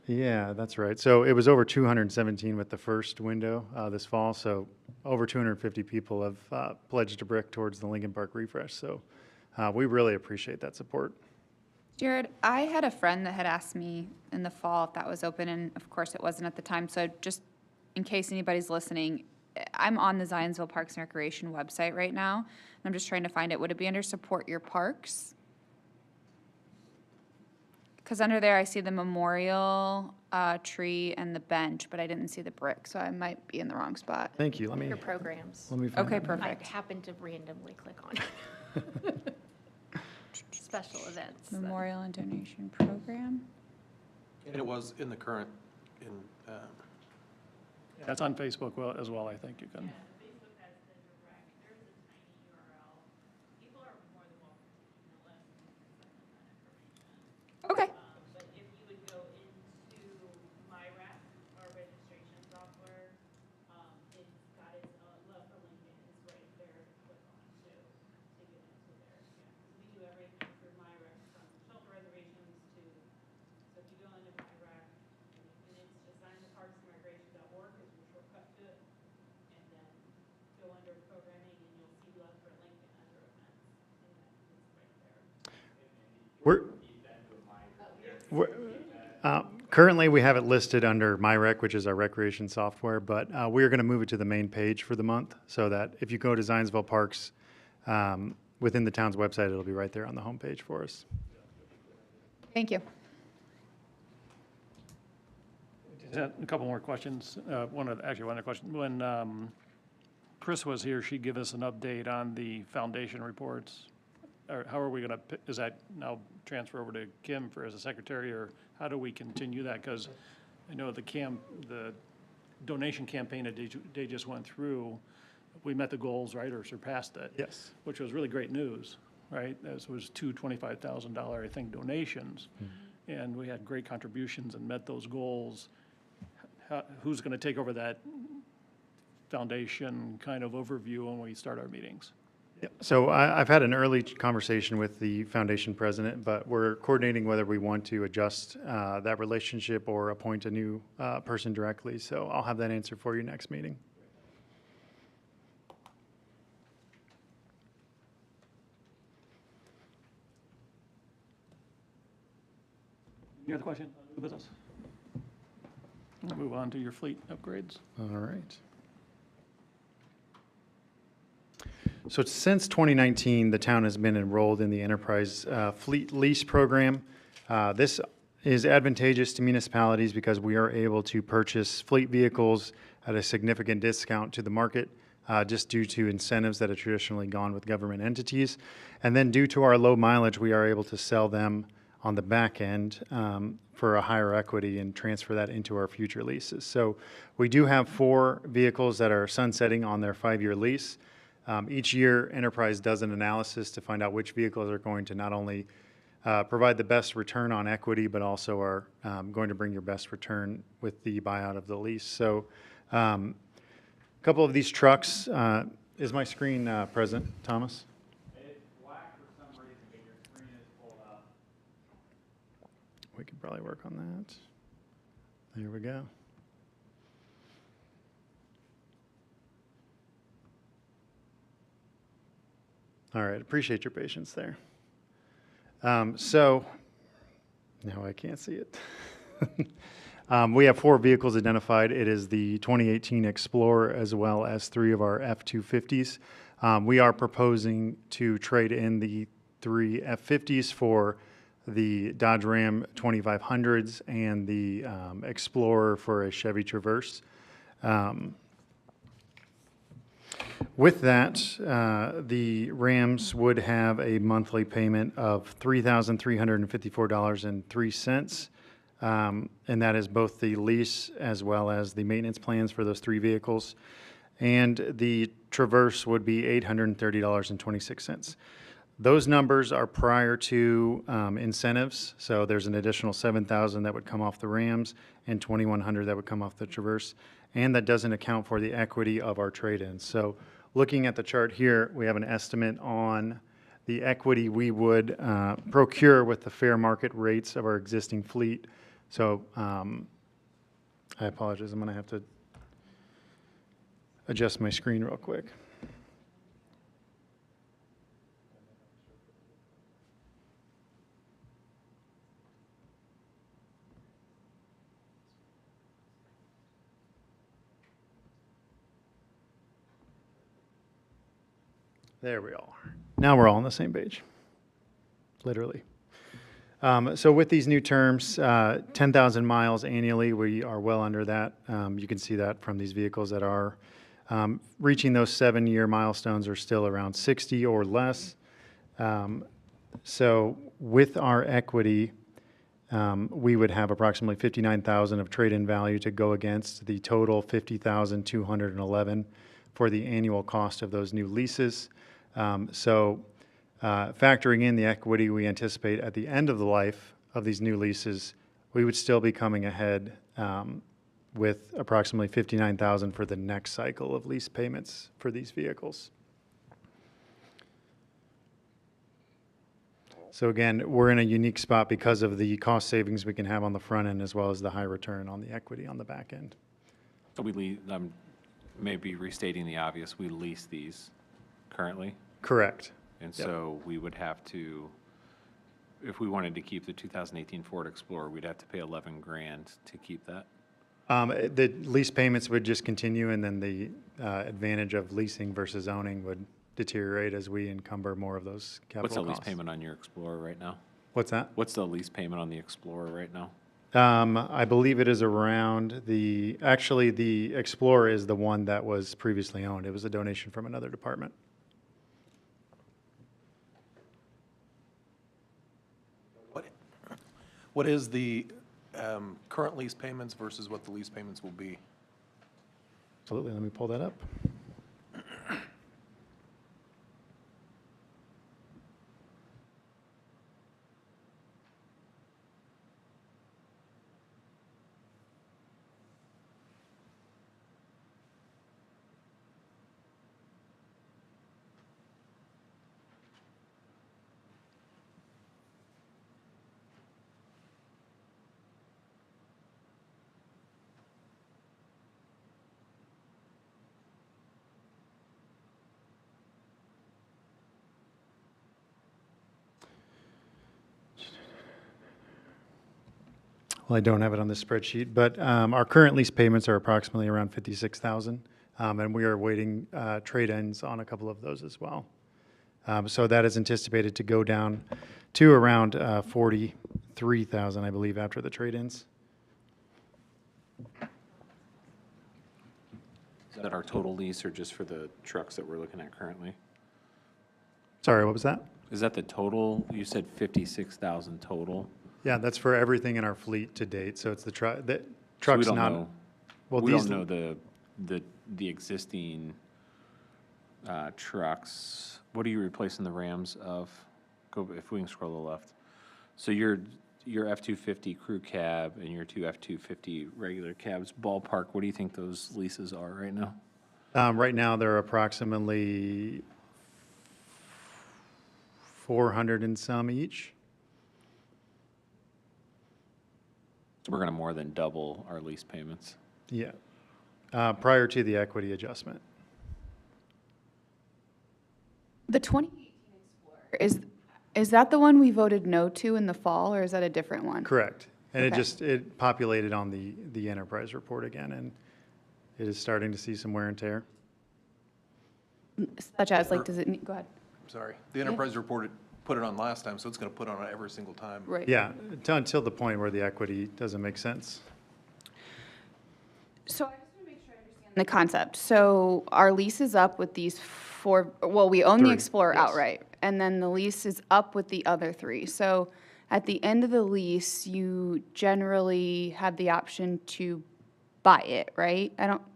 S8: Yeah, that's right. So it was over 217 with the first window this fall. So over 250 people have pledged a brick towards the Lincoln Park refresh. So we really appreciate that support.
S7: Jared, I had a friend that had asked me in the fall if that was open, and of course it wasn't at the time. So just in case anybody's listening, I'm on the Zionsville Parks and Recreation website right now. And I'm just trying to find it. Would it be under Support Your Parks? Because under there I see the memorial tree and the bench, but I didn't see the brick, so I might be in the wrong spot.
S8: Thank you. Let me
S3: Your programs.
S8: find
S7: Okay,
S8: it.
S3: I
S7: perfect.
S3: happened to randomly click on. Special events.
S7: Memorial and donation program.
S5: And it was in the current, in,
S2: That's on Facebook as well, I think you can.
S7: Okay.
S9: But if you would go into MyRec, our registration software, it's got its left for Lincoln is right there to click on to get into there. Yeah. 'Cause we do everything through MyRec from shelter reservations to, so if you go into MyRec, and it's just zionsvilleparksandrecreation.org is your shortcut to it. And then go under programming and you'll see left for Lincoln under events. And then it's right there.
S8: Currently, we have it listed under MyRec, which is our recreation software, but we're going to move it to the main page for the month so that if you go to Zionsville Parks within the town's website, it'll be right there on the homepage for us.
S7: Thank you.
S2: Just had a couple more questions. One other question. When Chris was here, she'd give us an update on the foundation reports. Or how are we going to, is that now transfer over to Kim as a secretary, or how do we continue that? Because I know the donation campaign that they just went through, we met the goals, right, or surpassed it.
S8: Yes.
S2: Which was really great news, right? This was two $25,000, I think, donations. And we had great contributions and met those goals. Who's going to take over that foundation kind of overview when we start our meetings?
S8: Yep. So I've had an early conversation with the foundation president, but we're coordinating whether we want to adjust that relationship or appoint a new person directly. So I'll have that answer for you next meeting.
S2: Any other question? New business? We'll move on to your fleet upgrades.
S8: All right. So since 2019, the town has been enrolled in the Enterprise Fleet Lease Program. This is advantageous to municipalities because we are able to purchase fleet vehicles at a significant discount to the market just due to incentives that have traditionally gone with government entities. And then due to our low mileage, we are able to sell them on the back end for a higher equity and transfer that into our future leases. So we do have 4 vehicles that are sunsetting on their 5-year lease. Each year, Enterprise does an analysis to find out which vehicles are going to not only provide the best return on equity, but also are going to bring your best return with the buyout of the lease. So a couple of these trucks, is my screen present, Thomas?
S4: It's black for some reason, but your screen is pulled up.
S8: We could probably work on that. There we go. All right, appreciate your patience there. So, now I can't see it. We have 4 vehicles identified. It is the 2018 Explorer as well as 3 of our F-250s. We are proposing to trade in the 3 F-50s for the Dodge Ram 2500s and the Explorer for a Chevy Traverse. With that, the Rams would have a monthly payment of $3,354.03, and that is both the lease as well as the maintenance plans for those 3 vehicles. And the Traverse would be $830.26. Those numbers are prior to incentives, so there's an additional $7,000 that would come off the Rams and $2,100 that would come off the Traverse, and that doesn't account for the equity of our trade-ins. So looking at the chart here, we have an estimate on the equity we would procure with the fair market rates of our existing fleet. So I apologize, I'm going to have to adjust my screen real quick. There we are. Now we're all on the same page, literally. So with these new terms, 10,000 miles annually, we are well under that. You can see that from these vehicles that are reaching those 7-year milestones are still around 60 or less. So with our equity, we would have approximately 59,000 of trade-in value to go against the total 50,211 for the annual cost of those new leases. Factoring in the equity we anticipate at the end of the life of these new leases, we would still be coming ahead with approximately 59,000 for the next cycle of lease payments for these vehicles. So again, we're in a unique spot because of the cost savings we can have on the front end as well as the high return on the equity on the back end.
S6: So maybe restating the obvious, we lease these currently,
S8: Correct.
S6: and
S8: Yep.
S6: so we would have to, if we wanted to keep the 2018 Ford Explorer, we'd have to pay 11 grand to keep that.
S8: The lease payments would just continue, and then the advantage of leasing versus owning would deteriorate as we encumber more of those capital
S6: What's the
S8: costs.
S6: lease payment on your Explorer right now?
S8: What's that?
S6: What's the lease payment on the Explorer right now?
S8: I believe it is around actually, the Explorer is the one that was previously owned. It was a donation from another department.
S5: What is the current lease payments versus what the lease payments will be?
S8: Absolutely, let me pull that up. Well, I don't have it on this spreadsheet, but our current lease payments are approximately around 56,000, and we are awaiting trade-ins on a couple of those as well. So that is anticipated to go down to around 43,000, I believe, after the trade-ins.
S6: Is that our total lease or just for the trucks that we're looking at currently?
S8: Sorry, what was that?
S6: Is that the total? You said 56,000 total?
S8: Yeah, that's for everything in our fleet to date. So it's the
S6: So we
S8: trucks
S6: don't
S8: not.
S6: know.
S8: Well,
S6: We
S8: these
S6: don't know the existing trucks. What are you replacing the Rams of? Go, if we can scroll to the left. So your F-250 crew cab and your two F-250 regular cabs, ballpark, what do you think those leases are right now?
S8: Right now, they're approximately 400 and some each.
S6: So we're gonna more than double our lease payments.
S8: Yeah, prior to the equity adjustment.
S7: The 2018 Explorer, is that the one we voted no to in the fall, or is that a different one?
S8: Correct. And
S7: Okay.
S8: it populated on the enterprise report again, and it is starting to see some wear and tear.
S7: Such as, like, does it, go ahead.
S5: Sorry, the enterprise report put it on last time, so it's going to put it on every single time.
S7: Right.
S8: Yeah, until the point where the equity doesn't make sense.
S7: So I just want to make sure I understand the concept. So our lease is up with these four, well, we own the
S8: Three,
S7: Explorer
S8: yes.
S7: outright, and then the lease is up with the other three. So at the end of the lease, you generally have the option to buy it, right?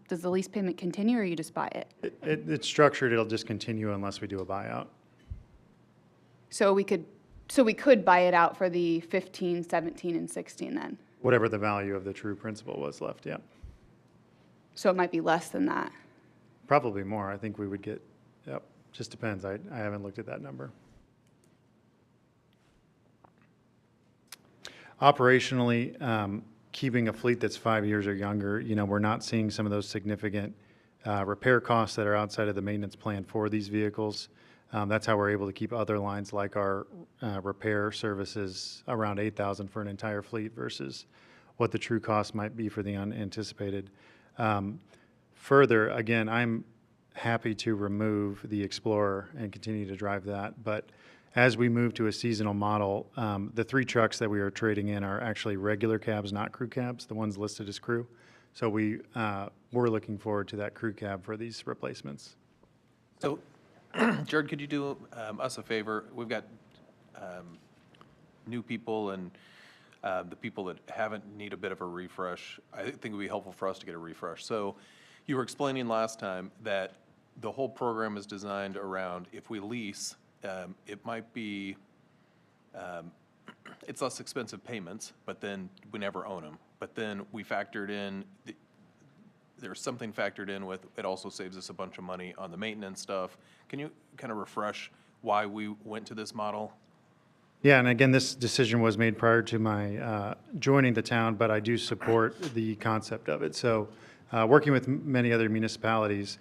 S7: Does the lease payment continue, or you just buy it?
S8: It's structured, it'll just continue unless we do a buyout.
S7: So we could buy it out for the 15, 17, and 16 then?
S8: Whatever the value of the true principal was left, yeah.
S7: So it might be less than that?
S8: Probably more. I think we would get, yep, just depends. I haven't looked at that number. Operationally, keeping a fleet that's 5 years or younger, we're not seeing some of those significant repair costs that are outside of the maintenance plan for these vehicles. That's how we're able to keep other lines like our repair services around 8,000 for an entire fleet versus what the true cost might be for the unanticipated. Further, again, I'm happy to remove the Explorer and continue to drive that, but as we move to a seasonal model, the 3 trucks that we are trading in are actually regular cabs, not crew cabs, the ones listed as crew. So we're looking forward to that crew cab for these replacements.
S5: So, Jared, could you do us a favor? We've got new people and the people that haven't need a bit of a refresh. I think it would be helpful for us to get a refresh. So you were explaining last time that the whole program is designed around if we lease, it might be, it's less expensive payments, but then we never own them. But then we factored in, there's something factored in with, it also saves us a bunch of money on the maintenance stuff. Can you kind of refresh why we went to this model?
S8: Yeah, and again, this decision was made prior to my joining the town, but I do support the concept of it. So working with many other municipalities,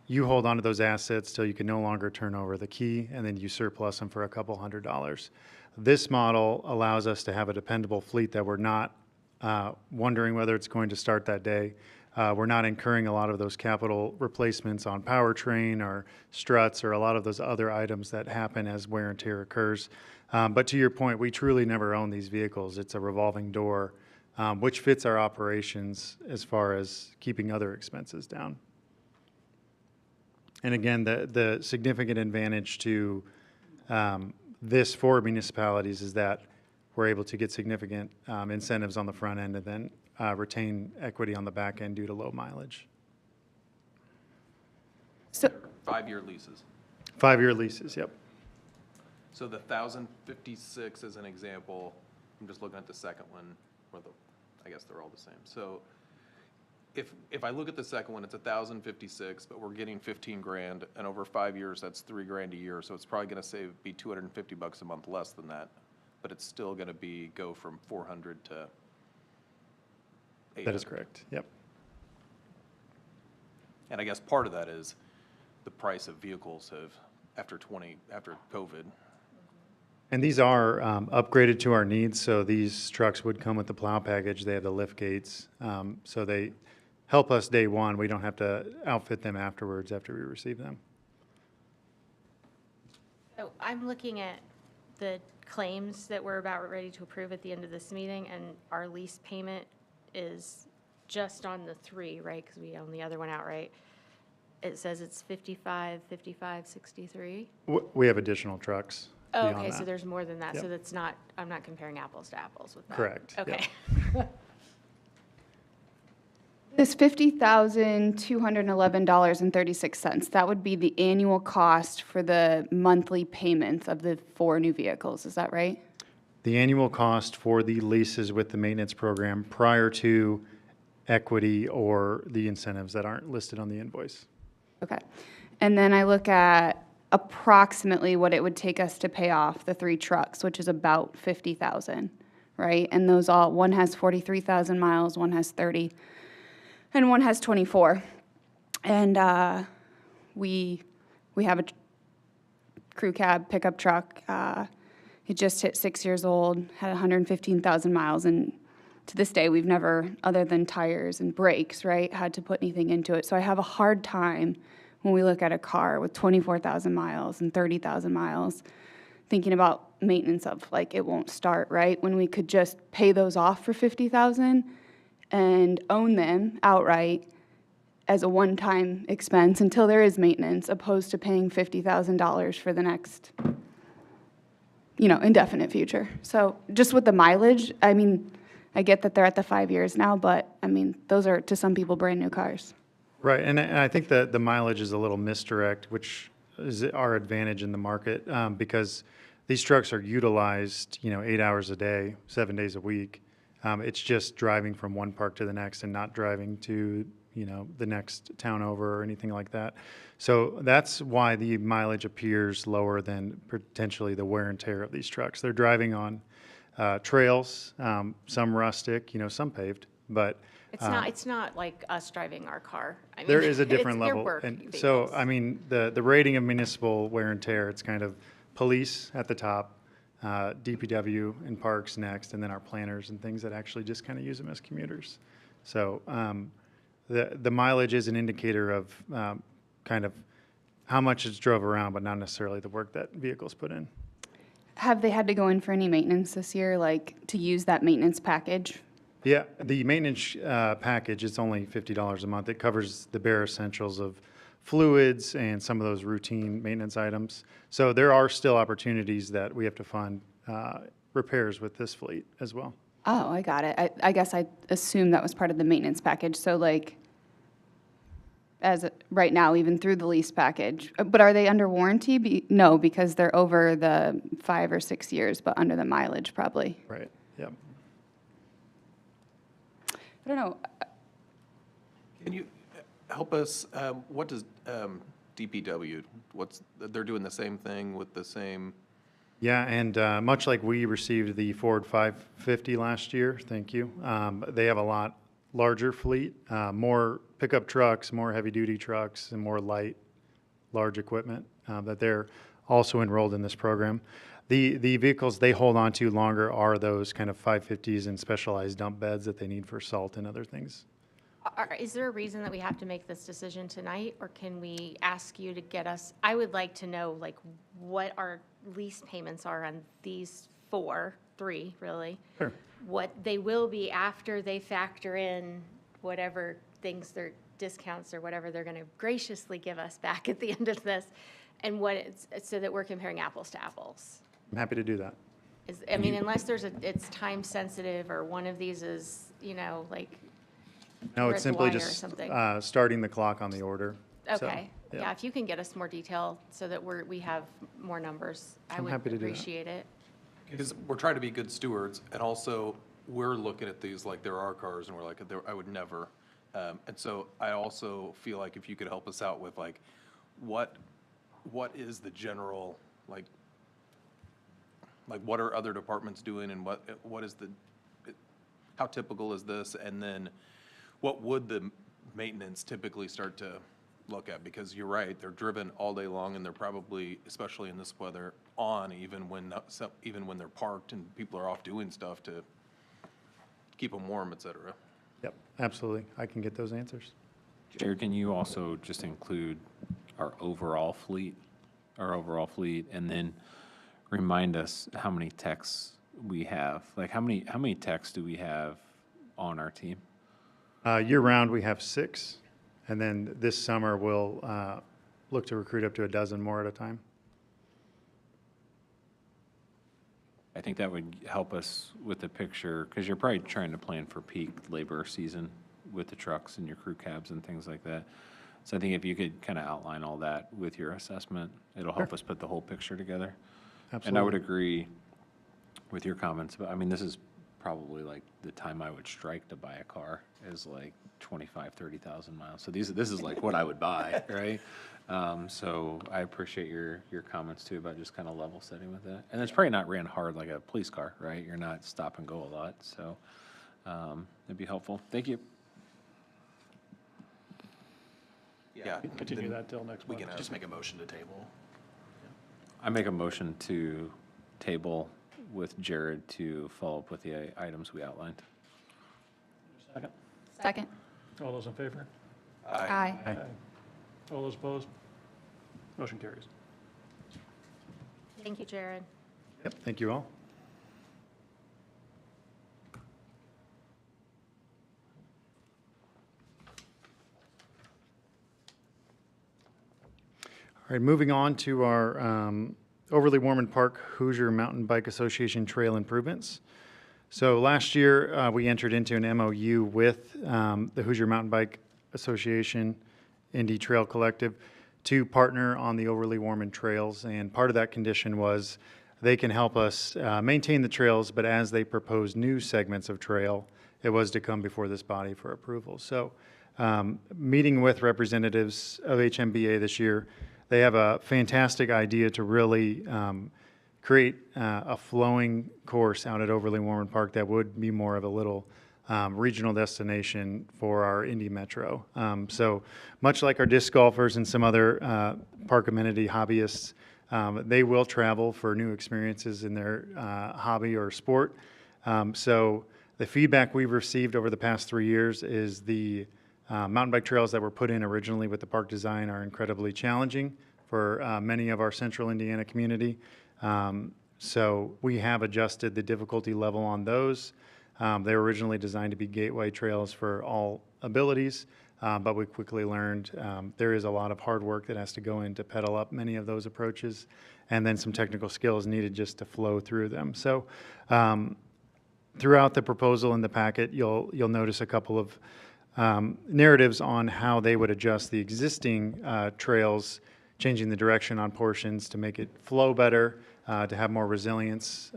S8: you hold on to those assets till you can no longer turn over the key, and then you surplus them for a couple $100s. This model allows us to have a dependable fleet that we're not wondering whether it's going to start that day. We're not incurring a lot of those capital replacements on powertrain or struts or a lot of those other items that happen as wear and tear occurs. But to your point, we truly never own these vehicles. It's a revolving door, which fits our operations as far as keeping other expenses down. And again, the significant advantage to this for municipalities is that we're able to get significant incentives on the front end and then retain equity on the back end due to low mileage.
S7: So,
S5: 5-year leases.
S8: 5-year leases, yep.
S5: So the 1,056 as an example, I'm just looking at the second one, or I guess they're all the same. So if I look at the second one, it's 1,056, but we're getting 15 grand, and over 5 years, that's 3 grand a year. So it's probably going to be $250 a month less than that, but it's still going to go from 400 to 800.
S8: That is correct, yep.
S5: And I guess part of that is the price of vehicles after COVID.
S8: And these are upgraded to our needs, so these trucks would come with the plow package. They have the lift gates, so they help us day one. We don't have to outfit them afterwards after we receive them.
S3: So I'm looking at the claims that we're about ready to approve at the end of this meeting, and our lease payment is just on the 3, right? Because we own the other one outright. It says it's 55, 63.
S8: We have additional trucks
S3: Oh,
S8: beyond
S3: okay, so
S8: that.
S3: there's more than that. So
S8: Yep.
S3: that's not, I'm not comparing apples to apples with that.
S8: Correct, yep.
S3: Okay.
S7: this $50,211.36, that would be the annual cost for the monthly payments of the 4 new vehicles, is that right?
S8: The annual cost for the leases with the maintenance program prior to equity or the incentives that aren't listed on the invoice.
S7: Okay. And then I look at approximately what it would take us to pay off the 3 trucks, which is about 50,000, right? And those all, one has 43,000 miles, one has 30, and one has 24. And we have a crew cab pickup truck. It just hit 6 years old, had 115,000 miles, and to this day, we've never, other than tires and brakes, right, had to put anything into it. So I have a hard time when we look at a car with 24,000 miles and 30,000 miles, thinking about maintenance of, like, it won't start, right? When we could just pay those off for 50,000 and own them outright as a one-time expense until there is maintenance, opposed to paying $50,000 for the next, indefinite future. So just with the mileage, I mean, I get that they're at the 5 years now, but, I mean, those are, to some people, brand-new cars.
S8: Right, and I think that the mileage is a little misdirect, which is our advantage in the market, because these trucks are utilized, 8 hours a day, 7 days a week. It's just driving from one park to the next and not driving to, the next town over or anything like that. So that's why the mileage appears lower than potentially the wear and tear of these trucks. They're driving on trails, some rustic, some paved, but
S3: It's not like us driving our car. I mean,
S8: there is a different
S3: they're
S8: level.
S3: work
S8: And so,
S3: vehicles.
S8: I mean, the rating of municipal wear and tear, it's kind of police at the top, DPW and parks next, and then our planners and things that actually just kind of use them as commuters. So the mileage is an indicator of kind of how much it's drove around, but not necessarily the work that vehicles put in.
S10: Have they had to go in for any maintenance this year, like to use that maintenance package?
S8: Yeah, the maintenance package, it's only $50 a month. It covers the bare essentials of fluids and some of those routine maintenance items. So there are still opportunities that we have to fund repairs with this fleet as well.
S10: Oh, I got it. I guess I assumed that was part of the maintenance package. So like, right now, even through the lease package. But are they under warranty? No, because they're over the 5 or 6 years, but under the mileage probably.
S8: Right, yep.
S10: I don't know.
S5: Can you help us, what does DPW, they're doing the same thing with the same,
S8: Yeah, and much like we received the Ford 550 last year, thank you, they have a lot larger fleet, more pickup trucks, more heavy-duty trucks, and more light, large equipment that they're also enrolled in this program. The vehicles they hold on to longer are those kind of 550s and specialized dump beds that they need for salt and other things.
S3: Is there a reason that we have to make this decision tonight, or can we ask you to get us, I would like to know, like, what our lease payments are on these three, really.
S8: Sure.
S3: What they will be after they factor in whatever things, their discounts or whatever they're going to graciously give us back at the end of this, and what it's, so that we're comparing apples to apples.
S8: I'm happy to do that.
S3: I mean, unless it's time sensitive, or one of these is, like,
S8: No,
S3: red
S8: it's simply
S3: wire or
S8: just
S3: something.
S8: Starting the clock on the order. So,
S3: Okay, yeah, if you can get us more detail so that we have more numbers, I
S8: I'm
S3: would
S8: happy to do that.
S3: appreciate it.
S5: because we're trying to be good stewards, and also, we're looking at these like they're our cars, and we're like, I would never. And so I also feel like if you could help us out with like, what is the general, like what are other departments doing, and what is how typical is this? And then what would the maintenance typically start to look at? Because you're right, they're driven all day long, and they're probably, especially in this weather, on even when they're parked and people are off doing stuff to keep them warm, et cetera.
S8: Yep, absolutely. I can get those answers.
S6: Jared, can you also just include our overall fleet, and then remind us how many techs we have? Like, how many techs do we have on our team?
S8: Year-round, we have 6, and then this summer, we'll look to recruit up to a dozen more at a time.
S6: I think that would help us with the picture, because you're probably trying to plan for peak labor season with the trucks and your crew cabs and things like that. So I think if you could kind of outline all that with your assessment, it'll help us put the whole picture together.
S8: Absolutely.
S6: And I would agree with your comments, but I mean, this is probably like the time I would strike to buy a car is like 25, 30,000 miles. So this is like what I would buy, right? So I appreciate your comments too about just kind of level setting with that. And it's probably not ran hard like a police car, right? You're not stop and go a lot, so it'd be helpful. Thank you.
S5: Yeah.
S2: Continue
S5: then
S2: that till next
S5: we
S2: month.
S5: can
S1: Just make a motion to table.
S6: I make a motion to table with Jared to follow up with the items we outlined.
S2: Second.
S10: Second.
S2: All those in favor?
S10: Aye.
S2: All those opposed? Motion carries.
S3: Thank you, Jared.
S8: Yep, thank you all. All right, moving on to our Overly Warman Park Hoosier Mountain Bike Association trail improvements. So last year, we entered into an MOU with the Hoosier Mountain Bike Association, Indy Trail Collective, to partner on the Overly Warman trails. And part of that condition was they can help us maintain the trails, but as they propose new segments of trail, it was to come before this body for approval. So meeting with representatives of HMBA this year, they have a fantastic idea to really create a flowing course out at Overly Warman Park that would be more of a little regional destination for our Indy Metro. So much like our disc golfers and some other park amenity hobbyists, they will travel for new experiences in their hobby or sport. So the feedback we've received over the past 3 years is the mountain bike trails that were put in originally with the park design are incredibly challenging for many of our central Indiana community. So we have adjusted the difficulty level on those. They were originally designed to be gateway trails for all abilities, but we quickly learned there is a lot of hard work that has to go in to pedal up many of those approaches, and then some technical skills needed just to flow through them. So throughout the proposal in the packet, you'll notice a couple of narratives on how they would adjust the existing trails, changing the direction on portions to make it flow better, to have more resilience.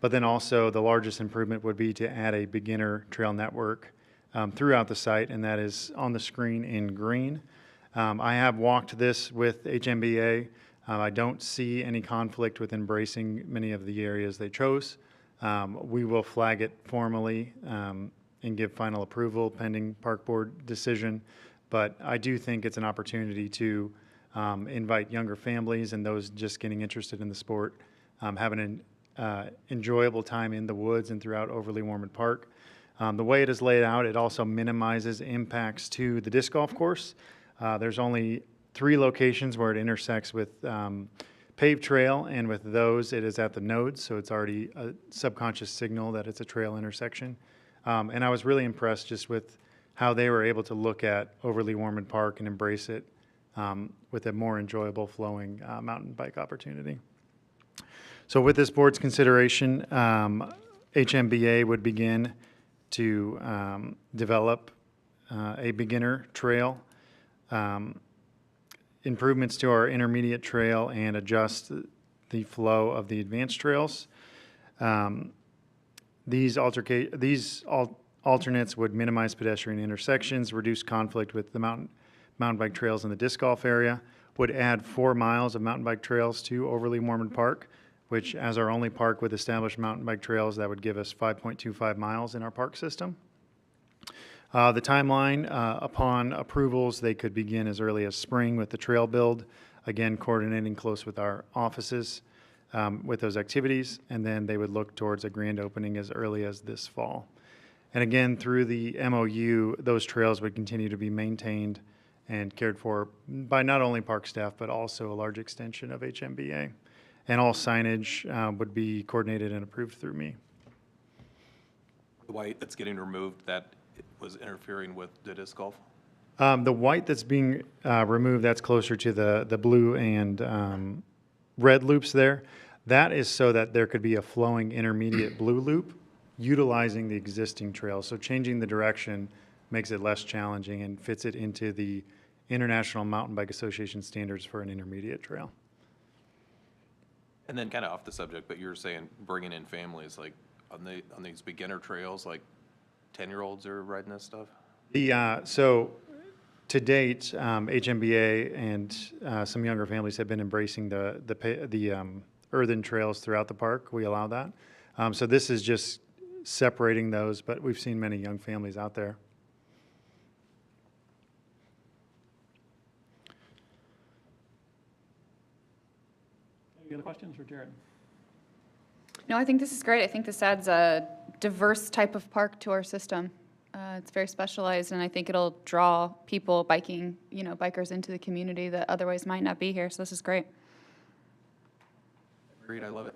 S8: But then also the largest improvement would be to add a beginner trail network throughout the site, and that is on the screen in green. I have walked this with HMBA. I don't see any conflict with embracing many of the areas they chose. We will flag it formally and give final approval pending park board decision. But I do think it's an opportunity to invite younger families and those just getting interested in the sport, have an enjoyable time in the woods and throughout Overly Warmond Park. The way it is laid out, it also minimizes impacts to the disc golf course. There's only 3 locations where it intersects with paved trail, and with those, it is at the nodes, so it's already a subconscious signal that it's a trail intersection. And I was really impressed just with how they were able to look at Overly Warmond Park and embrace it with a more enjoyable flowing mountain bike opportunity. So with this board's consideration, HMBA would begin to develop a beginner trail, improvements to our intermediate trail, and adjust the flow of the advanced trails. These alternates would minimize pedestrian intersections, reduce conflict with the mountain bike trails in the disc golf area, would add 4 miles of mountain bike trails to Overly Warmond Park, which, as our only park with established mountain bike trails, that would give us 5.25 miles in our park system. The timeline, upon approvals, they could begin as early as spring with the trail build, again, coordinating close with our offices with those activities, and then they would look towards a grand opening as early as this fall. And again, through the MOU, those trails would continue to be maintained and cared for by not only park staff, but also a large extension of HMBA. And all signage would be coordinated and approved through me.
S5: The white that's getting removed, that was interfering with the disc golf?
S8: The white that's being removed, that's closer to the blue and red loops there. That is so that there could be a flowing intermediate blue loop utilizing the existing trail. So changing the direction makes it less challenging and fits it into the International Mountain Bike Association standards for an intermediate trail.
S5: And then kind of off the subject, but you're saying bringing in families, like on these beginner trails, like 10-year-olds are riding this stuff?
S8: So to date, HMBA and some younger families have been embracing the earthen trails throughout the park. We allow that. So this is just separating those, but we've seen many young families out there.
S2: Any other questions for Jared?
S10: No, I think this is great. I think this adds a diverse type of park to our system. It's very specialized, and I think it'll draw people biking, bikers into the community that otherwise might not be here. So this is great.
S5: Agreed, I love it.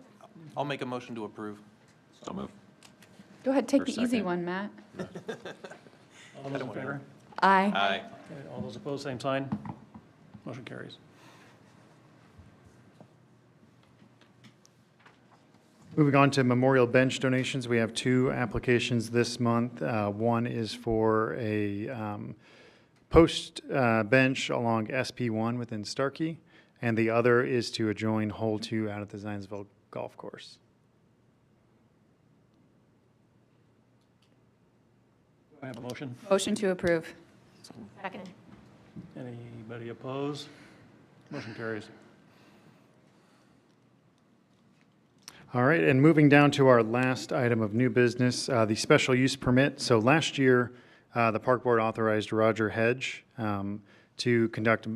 S5: I'll make a motion to approve.
S6: So move.
S10: Go ahead, take
S6: For
S10: the easy
S6: second.
S10: one, Matt.
S2: All those in favor?
S10: Aye.
S5: Aye.
S2: Okay, all those opposed, same sign. Motion carries.
S8: Moving on to memorial bench donations, we have 2 applications this month. One is for a post bench along SP1 within Starkey, and the other is to adjoin hole 2 out at the Zionsville Golf Course.
S2: Do I have a motion?
S10: Motion to approve.
S3: Second.
S2: Anybody opposed? Motion carries.
S8: All right, and moving down to our last item of new business, the special use permit. So last year, the park board authorized Roger Hedge to conduct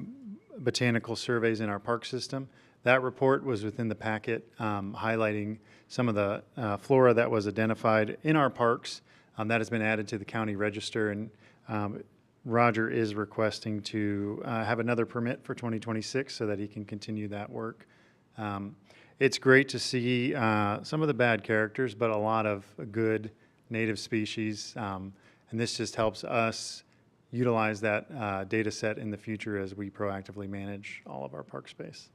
S8: botanical surveys in our park system. That report was within the packet, highlighting some of the flora that was identified in our parks. That has been added to the county register, and Roger is requesting to have another permit for 2026 so that he can continue that work. it's great to see some of the bad characters, but a lot of good native species. And this just helps us utilize that data set in the future as we proactively manage all of our park space.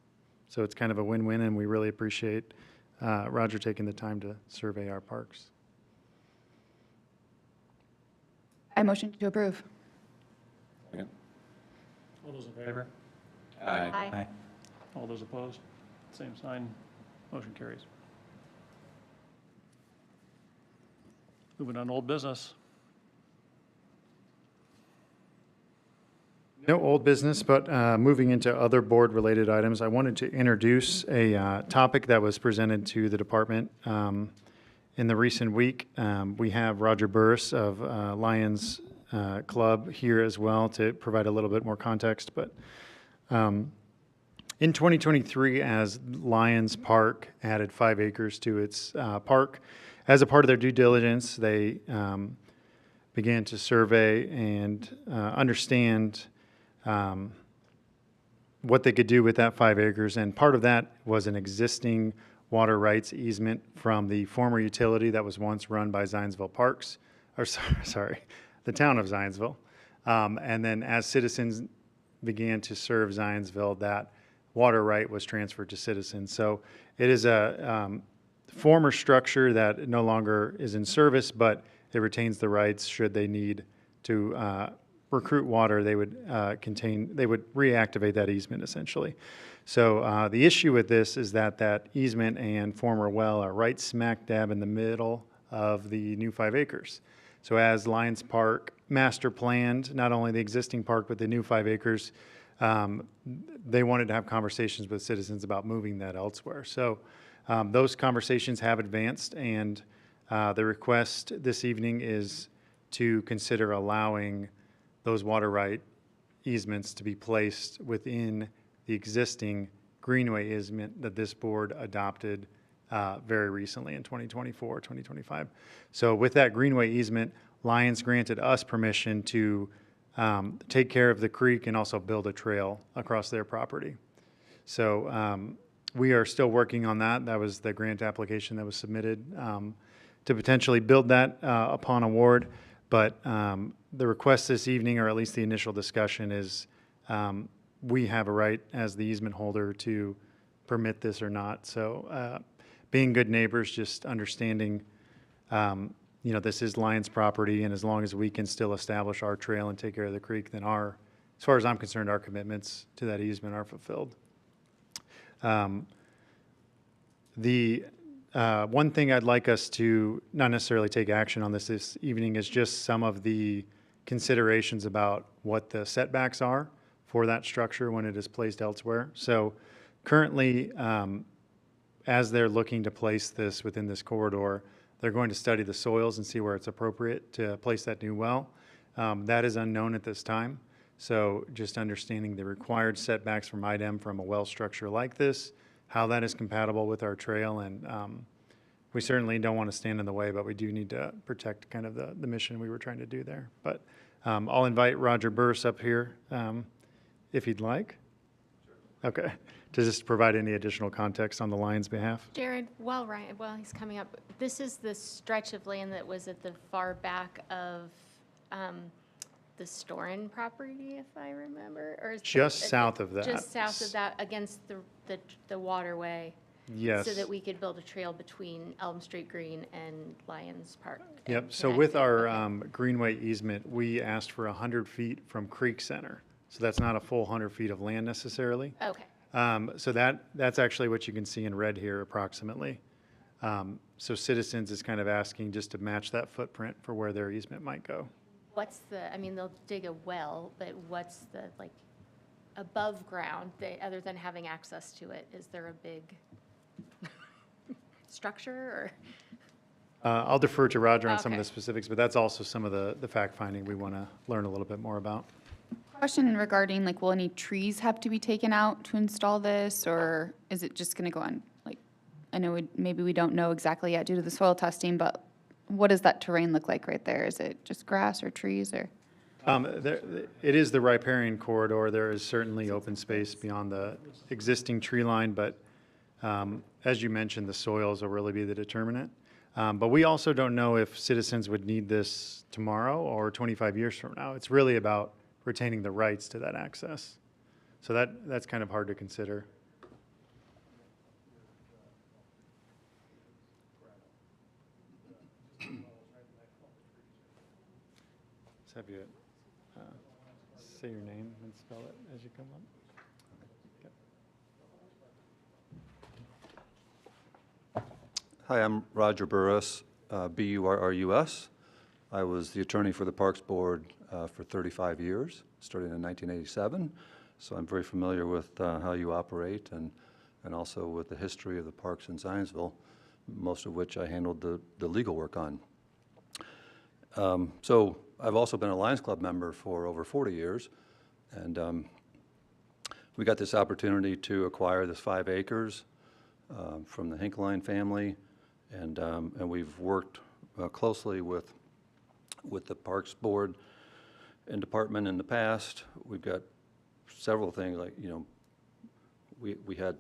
S8: So it's kind of a win-win, and we really appreciate Roger taking the time to survey our parks.
S10: I motion to approve.
S6: Second.
S2: All those in favor?
S3: Aye.
S2: All those opposed? Same sign. Motion carries. Moving on to old business.
S8: No old business, but moving into other board-related items, I wanted to introduce a topic that was presented to the department in the recent week. We have Roger Burris of Lions Club here as well to provide a little bit more context. But in 2023, as Lions Park added 5 acres to its park, as a part of their due diligence, they began to survey and understand what they could do with that 5 acres. And part of that was an existing water rights easement from the former utility that was once run by Zionsville Parks, or sorry, the town of Zionsville. And then as citizens began to serve Zionsville, that water right was transferred to citizens. So it is a former structure that no longer is in service, but it retains the rights should they need to recruit water. They would reactivate that easement essentially. So the issue with this is that that easement and former well are right smack dab in the middle of the new 5 acres. So as Lions Park master planned, not only the existing park, but the new 5 acres, they wanted to have conversations with citizens about moving that elsewhere. So those conversations have advanced, and the request this evening is to consider allowing those water right easements to be placed within the existing greenway easement that this board adopted very recently in 2024, 2025. So with that greenway easement, Lions granted us permission to take care of the creek and also build a trail across their property. So we are still working on that. That was the grant application that was submitted to potentially build that upon award. But the request this evening, or at least the initial discussion, is we have a right as the easement holder to permit this or not. So being good neighbors, just understanding, this is Lions property, and as long as we can still establish our trail and take care of the creek, then as far as I'm concerned, our commitments to that easement are fulfilled. The one thing I'd like us to not necessarily take action on this evening is just some of the considerations about what the setbacks are for that structure when it is placed elsewhere. So currently, as they're looking to place this within this corridor, they're going to study the soils and see where it's appropriate to place that new well. That is unknown at this time. So just understanding the required setbacks from IDEM from a well structure like this, how that is compatible with our trail, and we certainly don't want to stand in the way, but we do need to protect kind of the mission we were trying to do there. But I'll invite Roger Burris up here if he'd like. Okay, to just provide any additional context on the Lions' behalf.
S3: Jared, while he's coming up, this is the stretch of land that was at the far back of the Storin property, if I remember, or is
S8: Just south of that.
S3: Just south of that, against the waterway.
S8: Yes.
S3: So that we could build a trail between Elm Street Green and Lions Park.
S8: Yep,
S3: and
S8: so with
S3: connect it.
S8: our
S3: Okay.
S8: greenway easement, we asked for 100 feet from creek center. So that's not a full 100 feet of land necessarily.
S3: Okay,
S8: So that's actually what you can see in red here approximately. So Citizens is kind of asking just to match that footprint for where their easement might go.
S3: they'll dig a well, but what's the, above ground, other than having access to it, is there a big structure, or?
S8: I'll defer to Roger on some of
S3: Okay.
S8: the specifics, but that's also some of the fact finding we want to learn a little bit more about.
S10: Question regarding, will any trees have to be taken out to install this, or is it just going to go on, I know maybe we don't know exactly yet due to the soil testing, but what does that terrain look like right there? Is it just grass or trees, or?
S8: It is the riparian corridor. There is certainly open space beyond the existing tree line, but As you mentioned, the soils will really be the determinant. But we also don't know if citizens would need this tomorrow or 25 years from now. It's really about retaining the rights to that access. So that's kind of hard to consider. Let's have you say your name and spell it as you come up.
S11: Hi, I'm Roger Burrus, B-U-R-R-U-S. I was the attorney for the Parks Board for 35 years, starting in 1987. So I'm very familiar with how you operate and also with the history of the parks in Zionsville, most of which I handled the legal work on. So I've also been a Lions Club member for over 40 years, and we got this opportunity to acquire this 5 acres from the Hinkline family, and we've worked closely with the Parks Board and Department in the past. We've got several things, like, you know, we had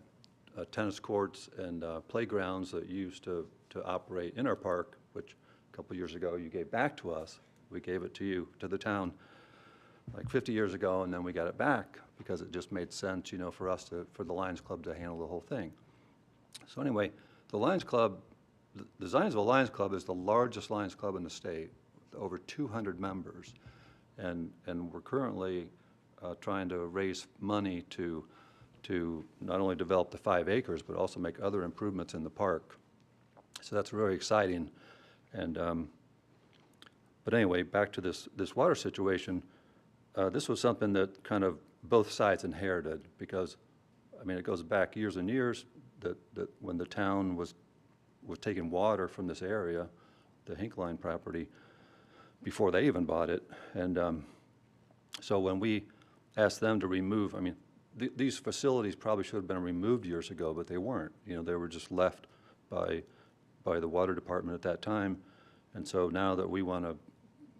S11: tennis courts and playgrounds that used to operate in our park, which a couple years ago you gave back to us. We gave it to you, to the town, like 50 years ago, and then we got it back because it just made sense, you know, for the Lions Club to handle the whole thing. So anyway, the Lions Club, the Zionsville Lions Club is the largest Lions Club in the state, with over 200 members, and we're currently trying to raise money to not only develop the 5 acres, but also make other improvements in the park. So that's very exciting. And but anyway, back to this water situation. This was something that kind of both sides inherited, because, I mean, it goes back years and years that when the town was taking water from this area, the Hinkline property, before they even bought it. And so when we asked them to remove, I mean, these facilities probably should have been removed years ago, but they weren't. You know, they were just left by the water department at that time. And so now that we want to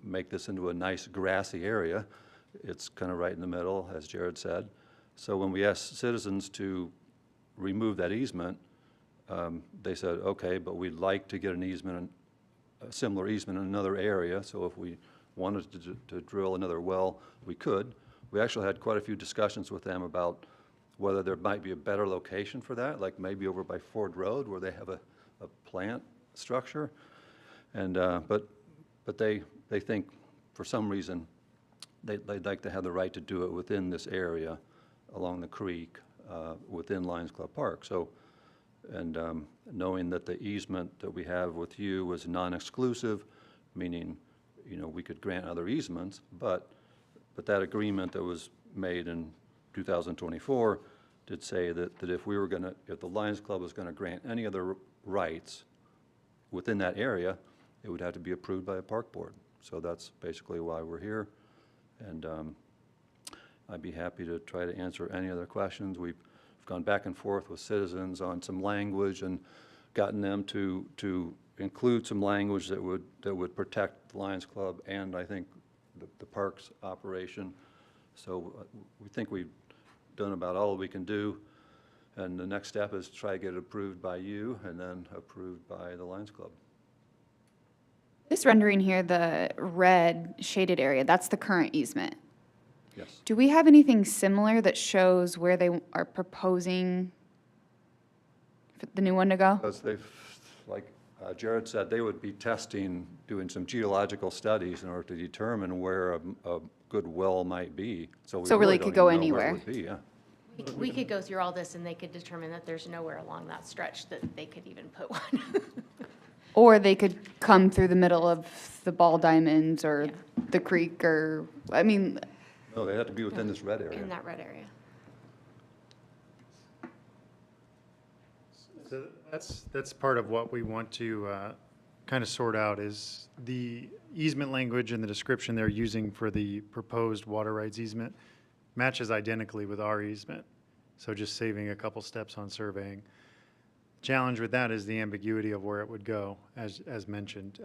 S11: make this into a nice grassy area, it's kind of right in the middle, as Jared said. So when we asked citizens to remove that easement, they said, okay, but we'd like to get an easement, a similar easement in another area. So if we wanted to drill another well, we could. We actually had quite a few discussions with them about whether there might be a better location for that, like maybe over by Ford Road, where they have a plant structure. And but they think, for some reason, they'd like to have the right to do it within this area along the creek within Lions Club Park. So, and knowing that the easement that we have with you was non-exclusive, meaning, you know, we could grant other easements, but that agreement that was made in 2024 did say that if we were going to, if the Lions Club was going to grant any other rights within that area, it would have to be approved by a park board. So that's basically why we're here. And I'd be happy to try to answer any other questions. We've gone back and forth with citizens on some language and gotten them to include some language that would protect the Lions Club and, I think, the parks operation. So we think we've done about all we can do. And the next step is to try to get it approved by you and then approved by the Lions Club.
S7: This rendering here, the red shaded area, that's the current easement.
S11: Yes.
S7: Do we have anything similar that shows where they are proposing for the new one to go?
S11: Because they've, like Jared said, they would be doing some geological studies in order to determine where a good well might be. So we
S7: really
S11: don't
S7: could go
S11: even know where it
S7: anywhere.
S11: would be, yeah.
S3: We could go through all this and they could determine that there's nowhere along that stretch that they could even put one.
S7: Or they could come through the middle of the ball diamonds or the creek, or, I mean,
S11: No, they have to be within this red area.
S3: In that red area.
S8: So that's part of what we want to kind of sort out, is the easement language and the description they're using for the proposed water rights easement matches identically with our easement. So just saving a couple steps on surveying. Challenge with that is the ambiguity of where it would go, as mentioned.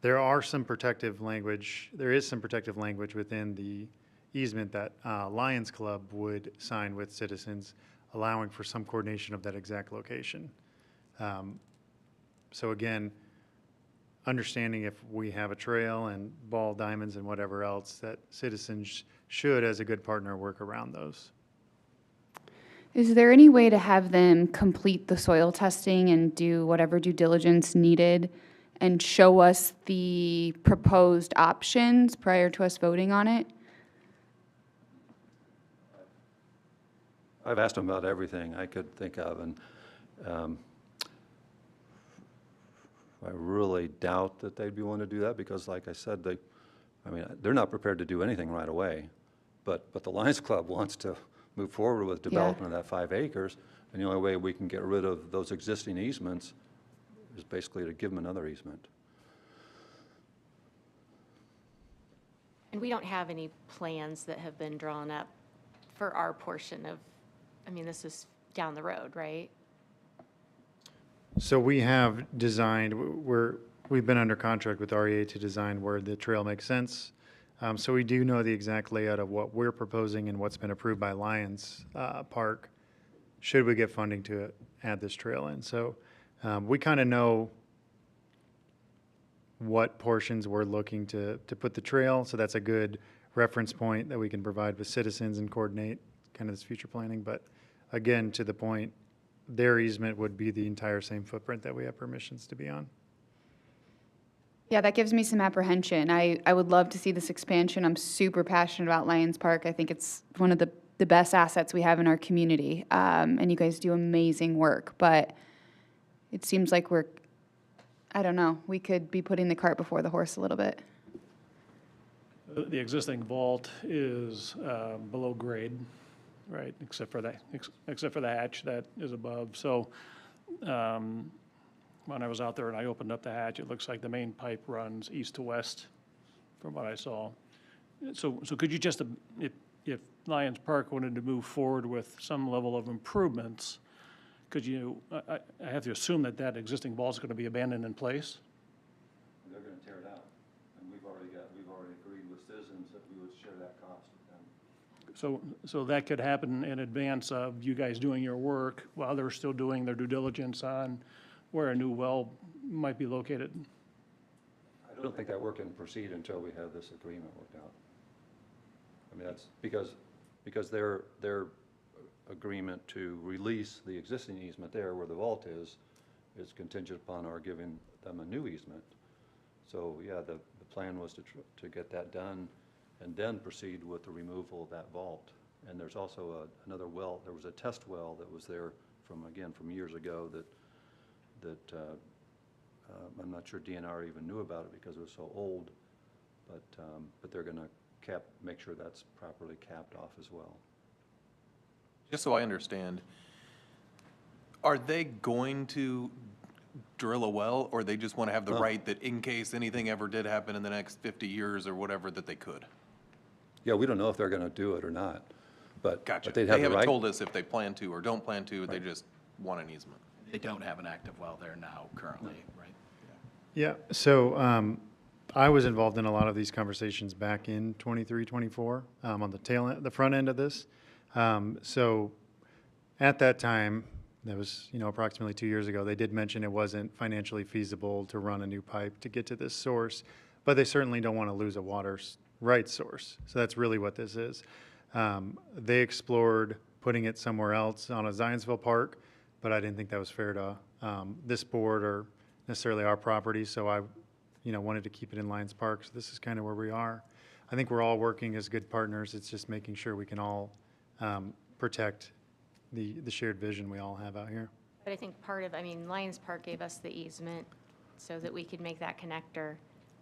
S8: There are some protective language, there is some protective language within the easement that Lions Club would sign with citizens, allowing for some coordination of that exact location. So again, understanding if we have a trail and ball diamonds and whatever else, that citizens should, as a good partner, work around those.
S10: Is there any way to have them complete the soil testing and do whatever due diligence needed and show us the proposed options prior to us voting on it?
S11: I've asked them about everything I could think of, and I really doubt that they'd be willing to do that because, like I said, they're not prepared to do anything right away. But the Lions Club wants to move forward with development of that 5 acres, and the only way we can get rid of those existing easements is basically to give them another easement.
S3: And we don't have any plans that have been drawn up for our portion of, I mean, this is down the road, right?
S8: So we have designed, we've been under contract with REA to design where the trail makes sense. So we do know the exact layout of what we're proposing and what's been approved by Lions Park, should we get funding to add this trail in. So we kind of know what portions we're looking to put the trail, so that's a good reference point that we can provide with citizens and coordinate kind of this future planning. But again, to the point, their easement would be the entire same footprint that we have permissions to be on.
S10: Yeah, that gives me some apprehension. I would love to see this expansion. I'm super passionate about Lions Park. I think it's one of the best assets we have in our community. And you guys do amazing work, but it seems like I don't know, we could be putting the cart before the horse a little bit.
S2: The existing vault is below grade, right, except for the hatch that is above. So when I was out there and I opened up the hatch, it looks like the main pipe runs east to west from what I saw. So could you just, if Lions Park wanted to move forward with some level of improvements, could you, I have to assume that existing vault is going to be abandoned in place?
S11: They're going to tear it out, and we've already agreed with citizens that we would share that cost with them.
S2: So that could happen in advance of you guys doing your work while they're still doing their due diligence on where a new well might be located?
S11: I don't think that work can proceed until we have this agreement worked out. I mean, that's because their agreement to release the existing easement there where the vault is contingent upon our giving them a new easement. So, yeah, the plan was to get that done and then proceed with the removal of that vault. And there's also another well, there was a test well that was there from years ago that I'm not sure DNR even knew about it because it was so old, but they're going to make sure that's properly capped off as well.
S5: Just so I understand, are they going to drill a well, or they just want to have the right that in case anything ever did happen in the next 50 years or whatever, that they could?
S11: Yeah, we don't know if they're going to do it or not, but
S5: Gotcha.
S11: they'd have
S5: They
S11: the
S5: haven't
S11: right.
S5: told us if they plan to or don't plan to, they just want an easement.
S1: They don't have an active well there now currently, right?
S8: Yeah, so I was involved in a lot of these conversations back in 23, 24, on the front end of this. So at that time, that was, approximately 2 years ago, they did mention it wasn't financially feasible to run a new pipe to get to this source, but they certainly don't want to lose a water rights source. So that's really what this is. They explored putting it somewhere else on a Zionsville park, but I didn't think that was fair to this board or necessarily our property, so I wanted to keep it in Lions Park. So this is kind of where we are. I think we're all working as good partners. It's just making sure we can all protect the shared vision we all have out here.
S3: But I think Lions Park gave us the easement so that we could make that connector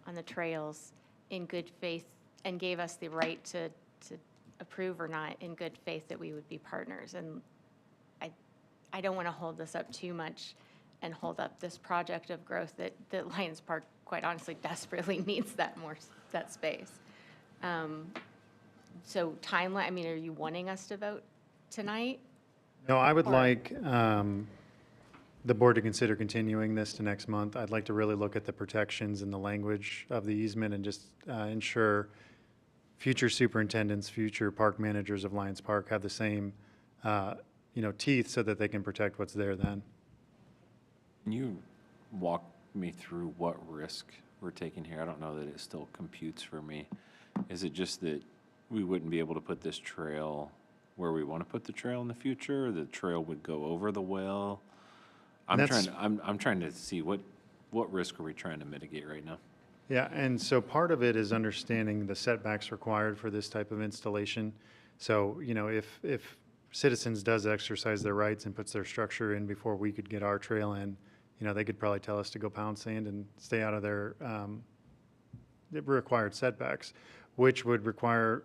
S3: on the trails in good faith and gave us the right to approve or not in good faith that we would be partners. And I don't want to hold this up too much and hold up this project of growth that Lions Park, quite honestly, desperately needs that space. So timeline, are you wanting us to vote tonight?
S8: No, I would like the board to consider continuing this to next month. I'd like to really look at the protections and the language of the easement and just ensure future superintendents, future park managers of Lions Park have the same teeth so that they can protect what's there then.
S6: Can you walk me through what risk we're taking here? I don't know that it still computes for me. Is it just that we wouldn't be able to put this trail where we want to put the trail in the future? Or the trail would go over the well? I'm trying to see what risk are we trying to mitigate right now?
S8: Yeah, and so part of it is understanding the setbacks required for this type of installation. So, if Citizens does exercise their rights and puts their structure in before we could get our trail in, they could probably tell us to go pound sand and stay out of their the required setbacks, which would require,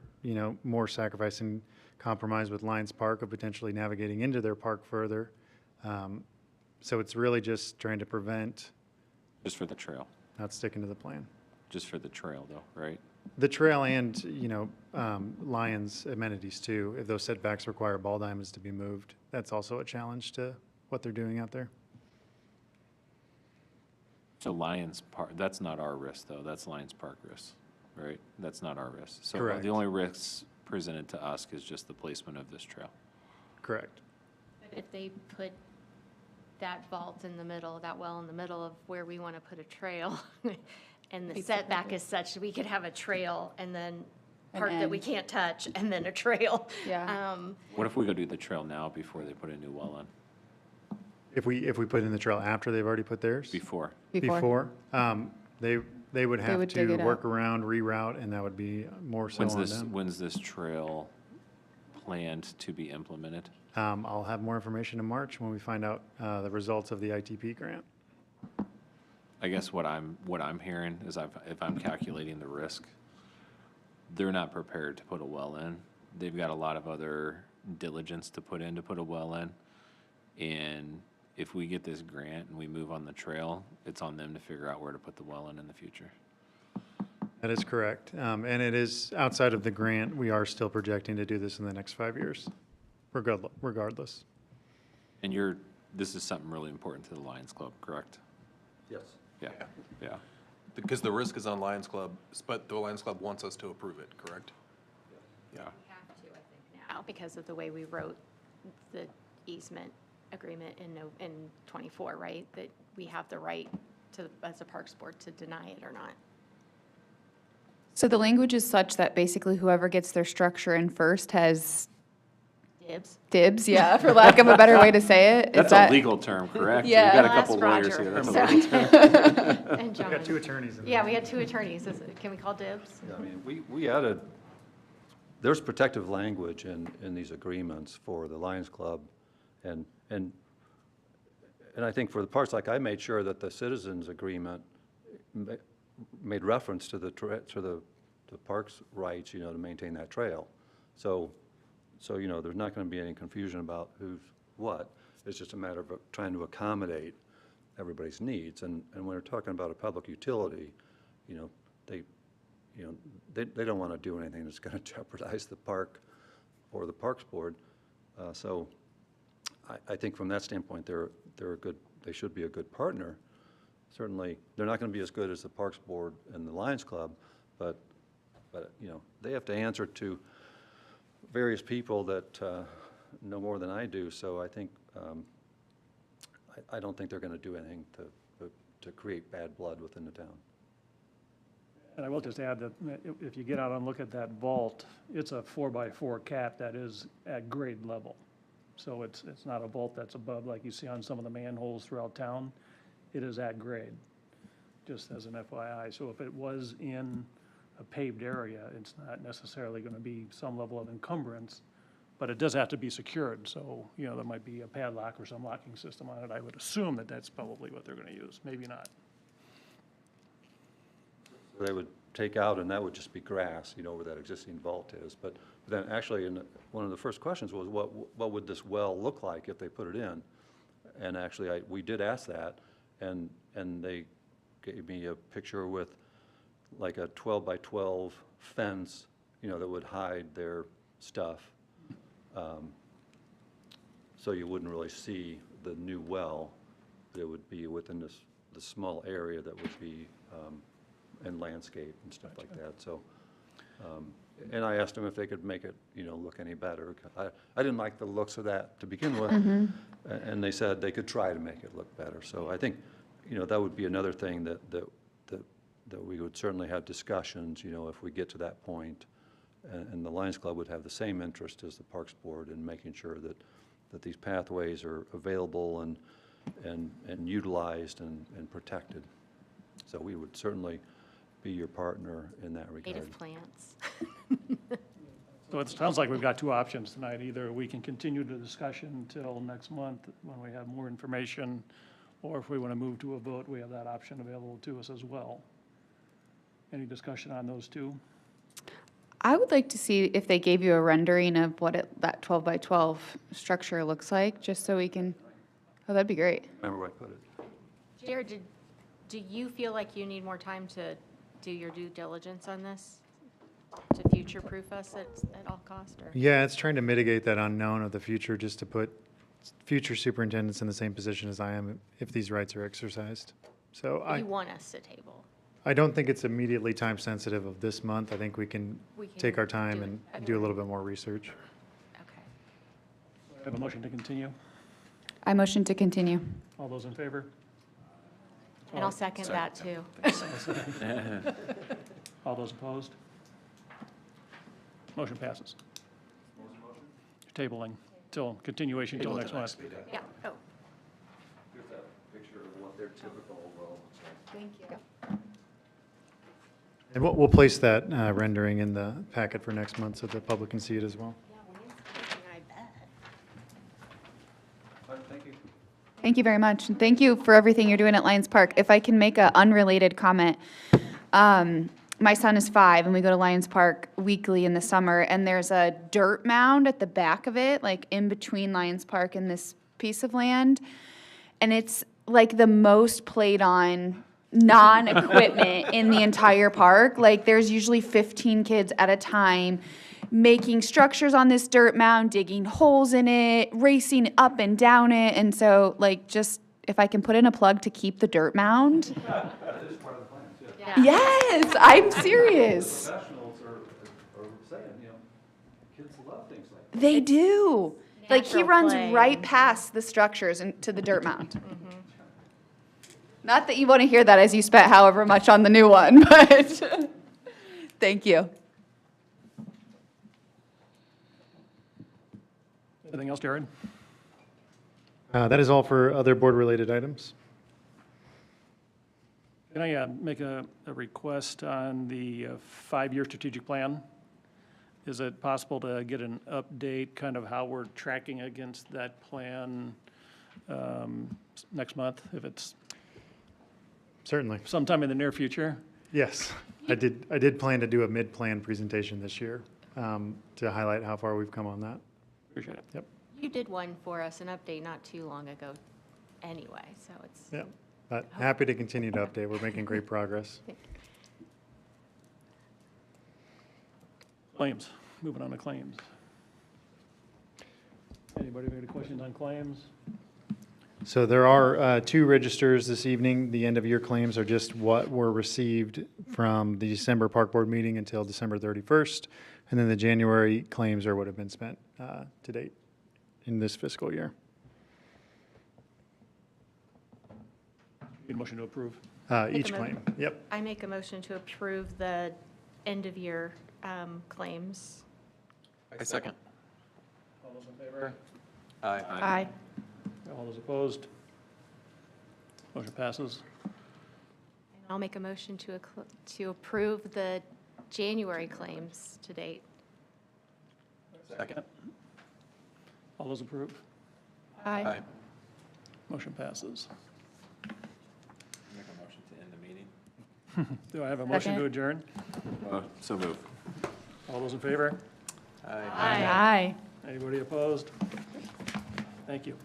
S8: more sacrifice and compromise with Lions Park of potentially navigating into their park further. So it's really just trying to prevent,
S6: Just for the trail.
S8: not sticking to the plan.
S6: Just for the trail though, right?
S8: The trail and, Lions amenities too, if those setbacks require ball diamonds to be moved, that's also a challenge to what they're doing out there.
S6: So Lions Park, that's not our risk though, that's Lions Park risk, right? That's not our risk. So
S8: Correct.
S6: the only risks presented to us is just the placement of this trail.
S8: Correct.
S3: If they put that vault in the middle, that well in the middle of where we want to put a trail, and the setback is such that we could have a trail and then
S10: An
S3: part that we
S10: end.
S3: can't touch, and then a trail.
S10: Yeah.
S6: What if we go do the trail now before they put a new well in?
S8: If we put in the trail after they've already put theirs?
S6: Before?
S8: They would have
S10: would dig
S8: to
S10: it
S8: work
S10: up.
S8: around, reroute, and that would be more so on them.
S6: When's this trail planned to be implemented?
S8: I'll have more information in March when we find out the results of the ITP grant.
S6: I guess what I'm hearing is if I'm calculating the risk, they're not prepared to put a well in. They've got a lot of other diligence to put in to put a well in. And if we get this grant and we move on the trail, it's on them to figure out where to put the well in the future.
S8: That is correct. And it is outside of the grant, we are still projecting to do this in the next 5 years, regardless.
S6: And this is something really important to the Lions Club, correct?
S11: Yes.
S6: Yeah.
S5: Because the risk is on Lions Club, but the Lions Club wants us to approve it, correct?
S6: Yeah.
S3: We have to, I think, now, because of the way we wrote the easement agreement in 24, right? That we have the right to, as a Parks Board, to deny it or not.
S10: So the language is such that basically whoever gets their structure in first has
S3: Dibs.
S10: dibs, yeah, for lack of a better way to say it. Is
S6: That's
S10: that-
S6: a legal term, correct?
S10: Yeah.
S6: We've got a
S3: I'll
S6: couple
S3: ask
S6: lawyers
S3: Roger.
S6: here. That's a
S3: So-
S6: legal term.
S3: And John.
S8: We got 2 attorneys in
S3: Yeah, we had 2 attorneys. Can we call dibs?
S11: Yeah, I mean, we added, there's protective language in these agreements for the Lions Club, and I think for the parts, like I made sure that the citizens agreement made reference to the parks' rights, to maintain that trail. So, there's not going to be any confusion about who's what. It's just a matter of trying to accommodate everybody's needs. And when we're talking about a public utility, they don't want to do anything that's going to jeopardize the park or the Parks Board. So I think from that standpoint, they should be a good partner. Certainly, they're not going to be as good as the Parks Board and the Lions Club, but they have to answer to various people that know more than I do. So I think I don't think they're going to do anything to create bad blood within the town.
S2: And I will just add that if you get out and look at that vault, it's a 4x4 cap that is at grade level. So it's not a vault that's above like you see on some of the manholes throughout town. It is at grade, just as an FYI. So if it was in a paved area, it's not necessarily going to be some level of encumbrance, but it does have to be secured. So, there might be a padlock or some locking system on it. I would assume that that's probably what they're going to use, maybe not.
S11: They would take out, and that would just be grass, where that existing vault is. But then actually, one of the first questions was, what would this well look like if they put it in? And actually, we did ask that, and they gave me a picture with like a 12x12 fence, that would hide their stuff. So you wouldn't really see the new well. That would be within the small area that would be and landscape and stuff like that. So, And I asked them if they could make it, look any better. I didn't like the looks of that to begin with. And they said they could try to make it look better. So I think, that would be another thing that we would certainly have discussions, if we get to that point. And the Lions Club would have the same interest as the Parks Board in making sure that these pathways are available and utilized and protected. So we would certainly be your partner in that regard.
S3: Native plants.
S2: So it sounds like we've got two options tonight. Either we can continue the discussion until next month when we have more information, or if we want to move to a vote, we have that option available to us as well. Any discussion on those two?
S10: I would like to see if they gave you a rendering of what that 12 by 12 structure looks like, just so we can, oh, that'd be great.
S11: Remember where I put it?
S3: Jared, do you feel like you need more time to do your due diligence on this? To future-proof us at all cost, or?
S8: Yeah, it's trying to mitigate that unknown of the future, just to put future superintendents in the same position as I am if these rights are exercised. So
S3: You want us to table?
S8: I don't think it's immediately time sensitive of this month. I think we can take our time
S3: do it
S8: and
S3: February.
S8: do a little bit more research.
S3: Okay.
S2: I have a motion to continue.
S10: I motion to continue.
S2: All those in favor?
S3: And I'll second that, too.
S2: All those opposed? Motion passes. Tabling till, continuation till next month.
S3: Yeah, oh,
S11: Here's a picture of what their typical well looks like.
S10: Thank you.
S8: And we'll place that rendering in the packet for next month so the public can see it as well.
S3: I bet.
S11: Thank you.
S10: Thank you very much, and thank you for everything you're doing at Lions Park. If I can make an unrelated comment, my son is 5, and we go to Lions Park weekly in the summer, and there's a dirt mound at the back of it, like in between Lions Park and this piece of land, and it's like the most played on non-equipment in the entire park. Like, there's usually 15 kids at a time making structures on this dirt mound, digging holes in it, racing up and down it. And so, like, just if I can put in a plug to keep the dirt mound.
S11: That is part of the plan, yeah.
S3: Yeah.
S10: Yes, I'm serious.
S11: Professionals are saying, kids love things like that.
S10: They do. Like, he
S3: Natural
S10: runs
S3: play.
S10: right past the structures and to the dirt mound. Not that you want to hear that as you spent however much on the new one, but thank you.
S2: Anything else, Jared?
S8: That is all for other board-related items.
S2: Can I make a request on the 5-year strategic plan? Is it possible to get an update, kind of how we're tracking against that plan next month, if it's
S8: Certainly.
S2: sometime in the near future?
S8: Yes, I did plan to do a mid-plan presentation this year to highlight how far we've come on that.
S2: Appreciate it.
S8: Yep,
S3: You did one for us, an update not too long ago anyway, so it's.
S8: yep. But happy to continue to update. We're making great progress.
S2: Claims, moving on to claims. Anybody have any questions on claims?
S8: So there are 2 registers this evening. The end-of-year claims are just what were received from the December Park Board meeting until December 31st. And then the January claims are what have been spent to date in this fiscal year.
S2: Need a motion to approve?
S8: Each
S3: mo-
S8: claim, yep.
S3: I make a motion to approve the end-of-year claims.
S5: I second.
S2: All those in favor?
S5: Aye.
S10: Aye.
S2: All those opposed? Motion passes.
S3: And I'll make a motion to approve the January claims to date.
S5: Second.
S2: All those approve?
S10: Aye.
S2: Motion passes.
S6: Make a motion to end the meeting.
S2: Do I have a motion to
S10: Second.
S2: adjourn?
S6: So move.
S2: All those in favor?
S5: Aye.
S10: Aye.
S2: Anybody opposed? Thank you.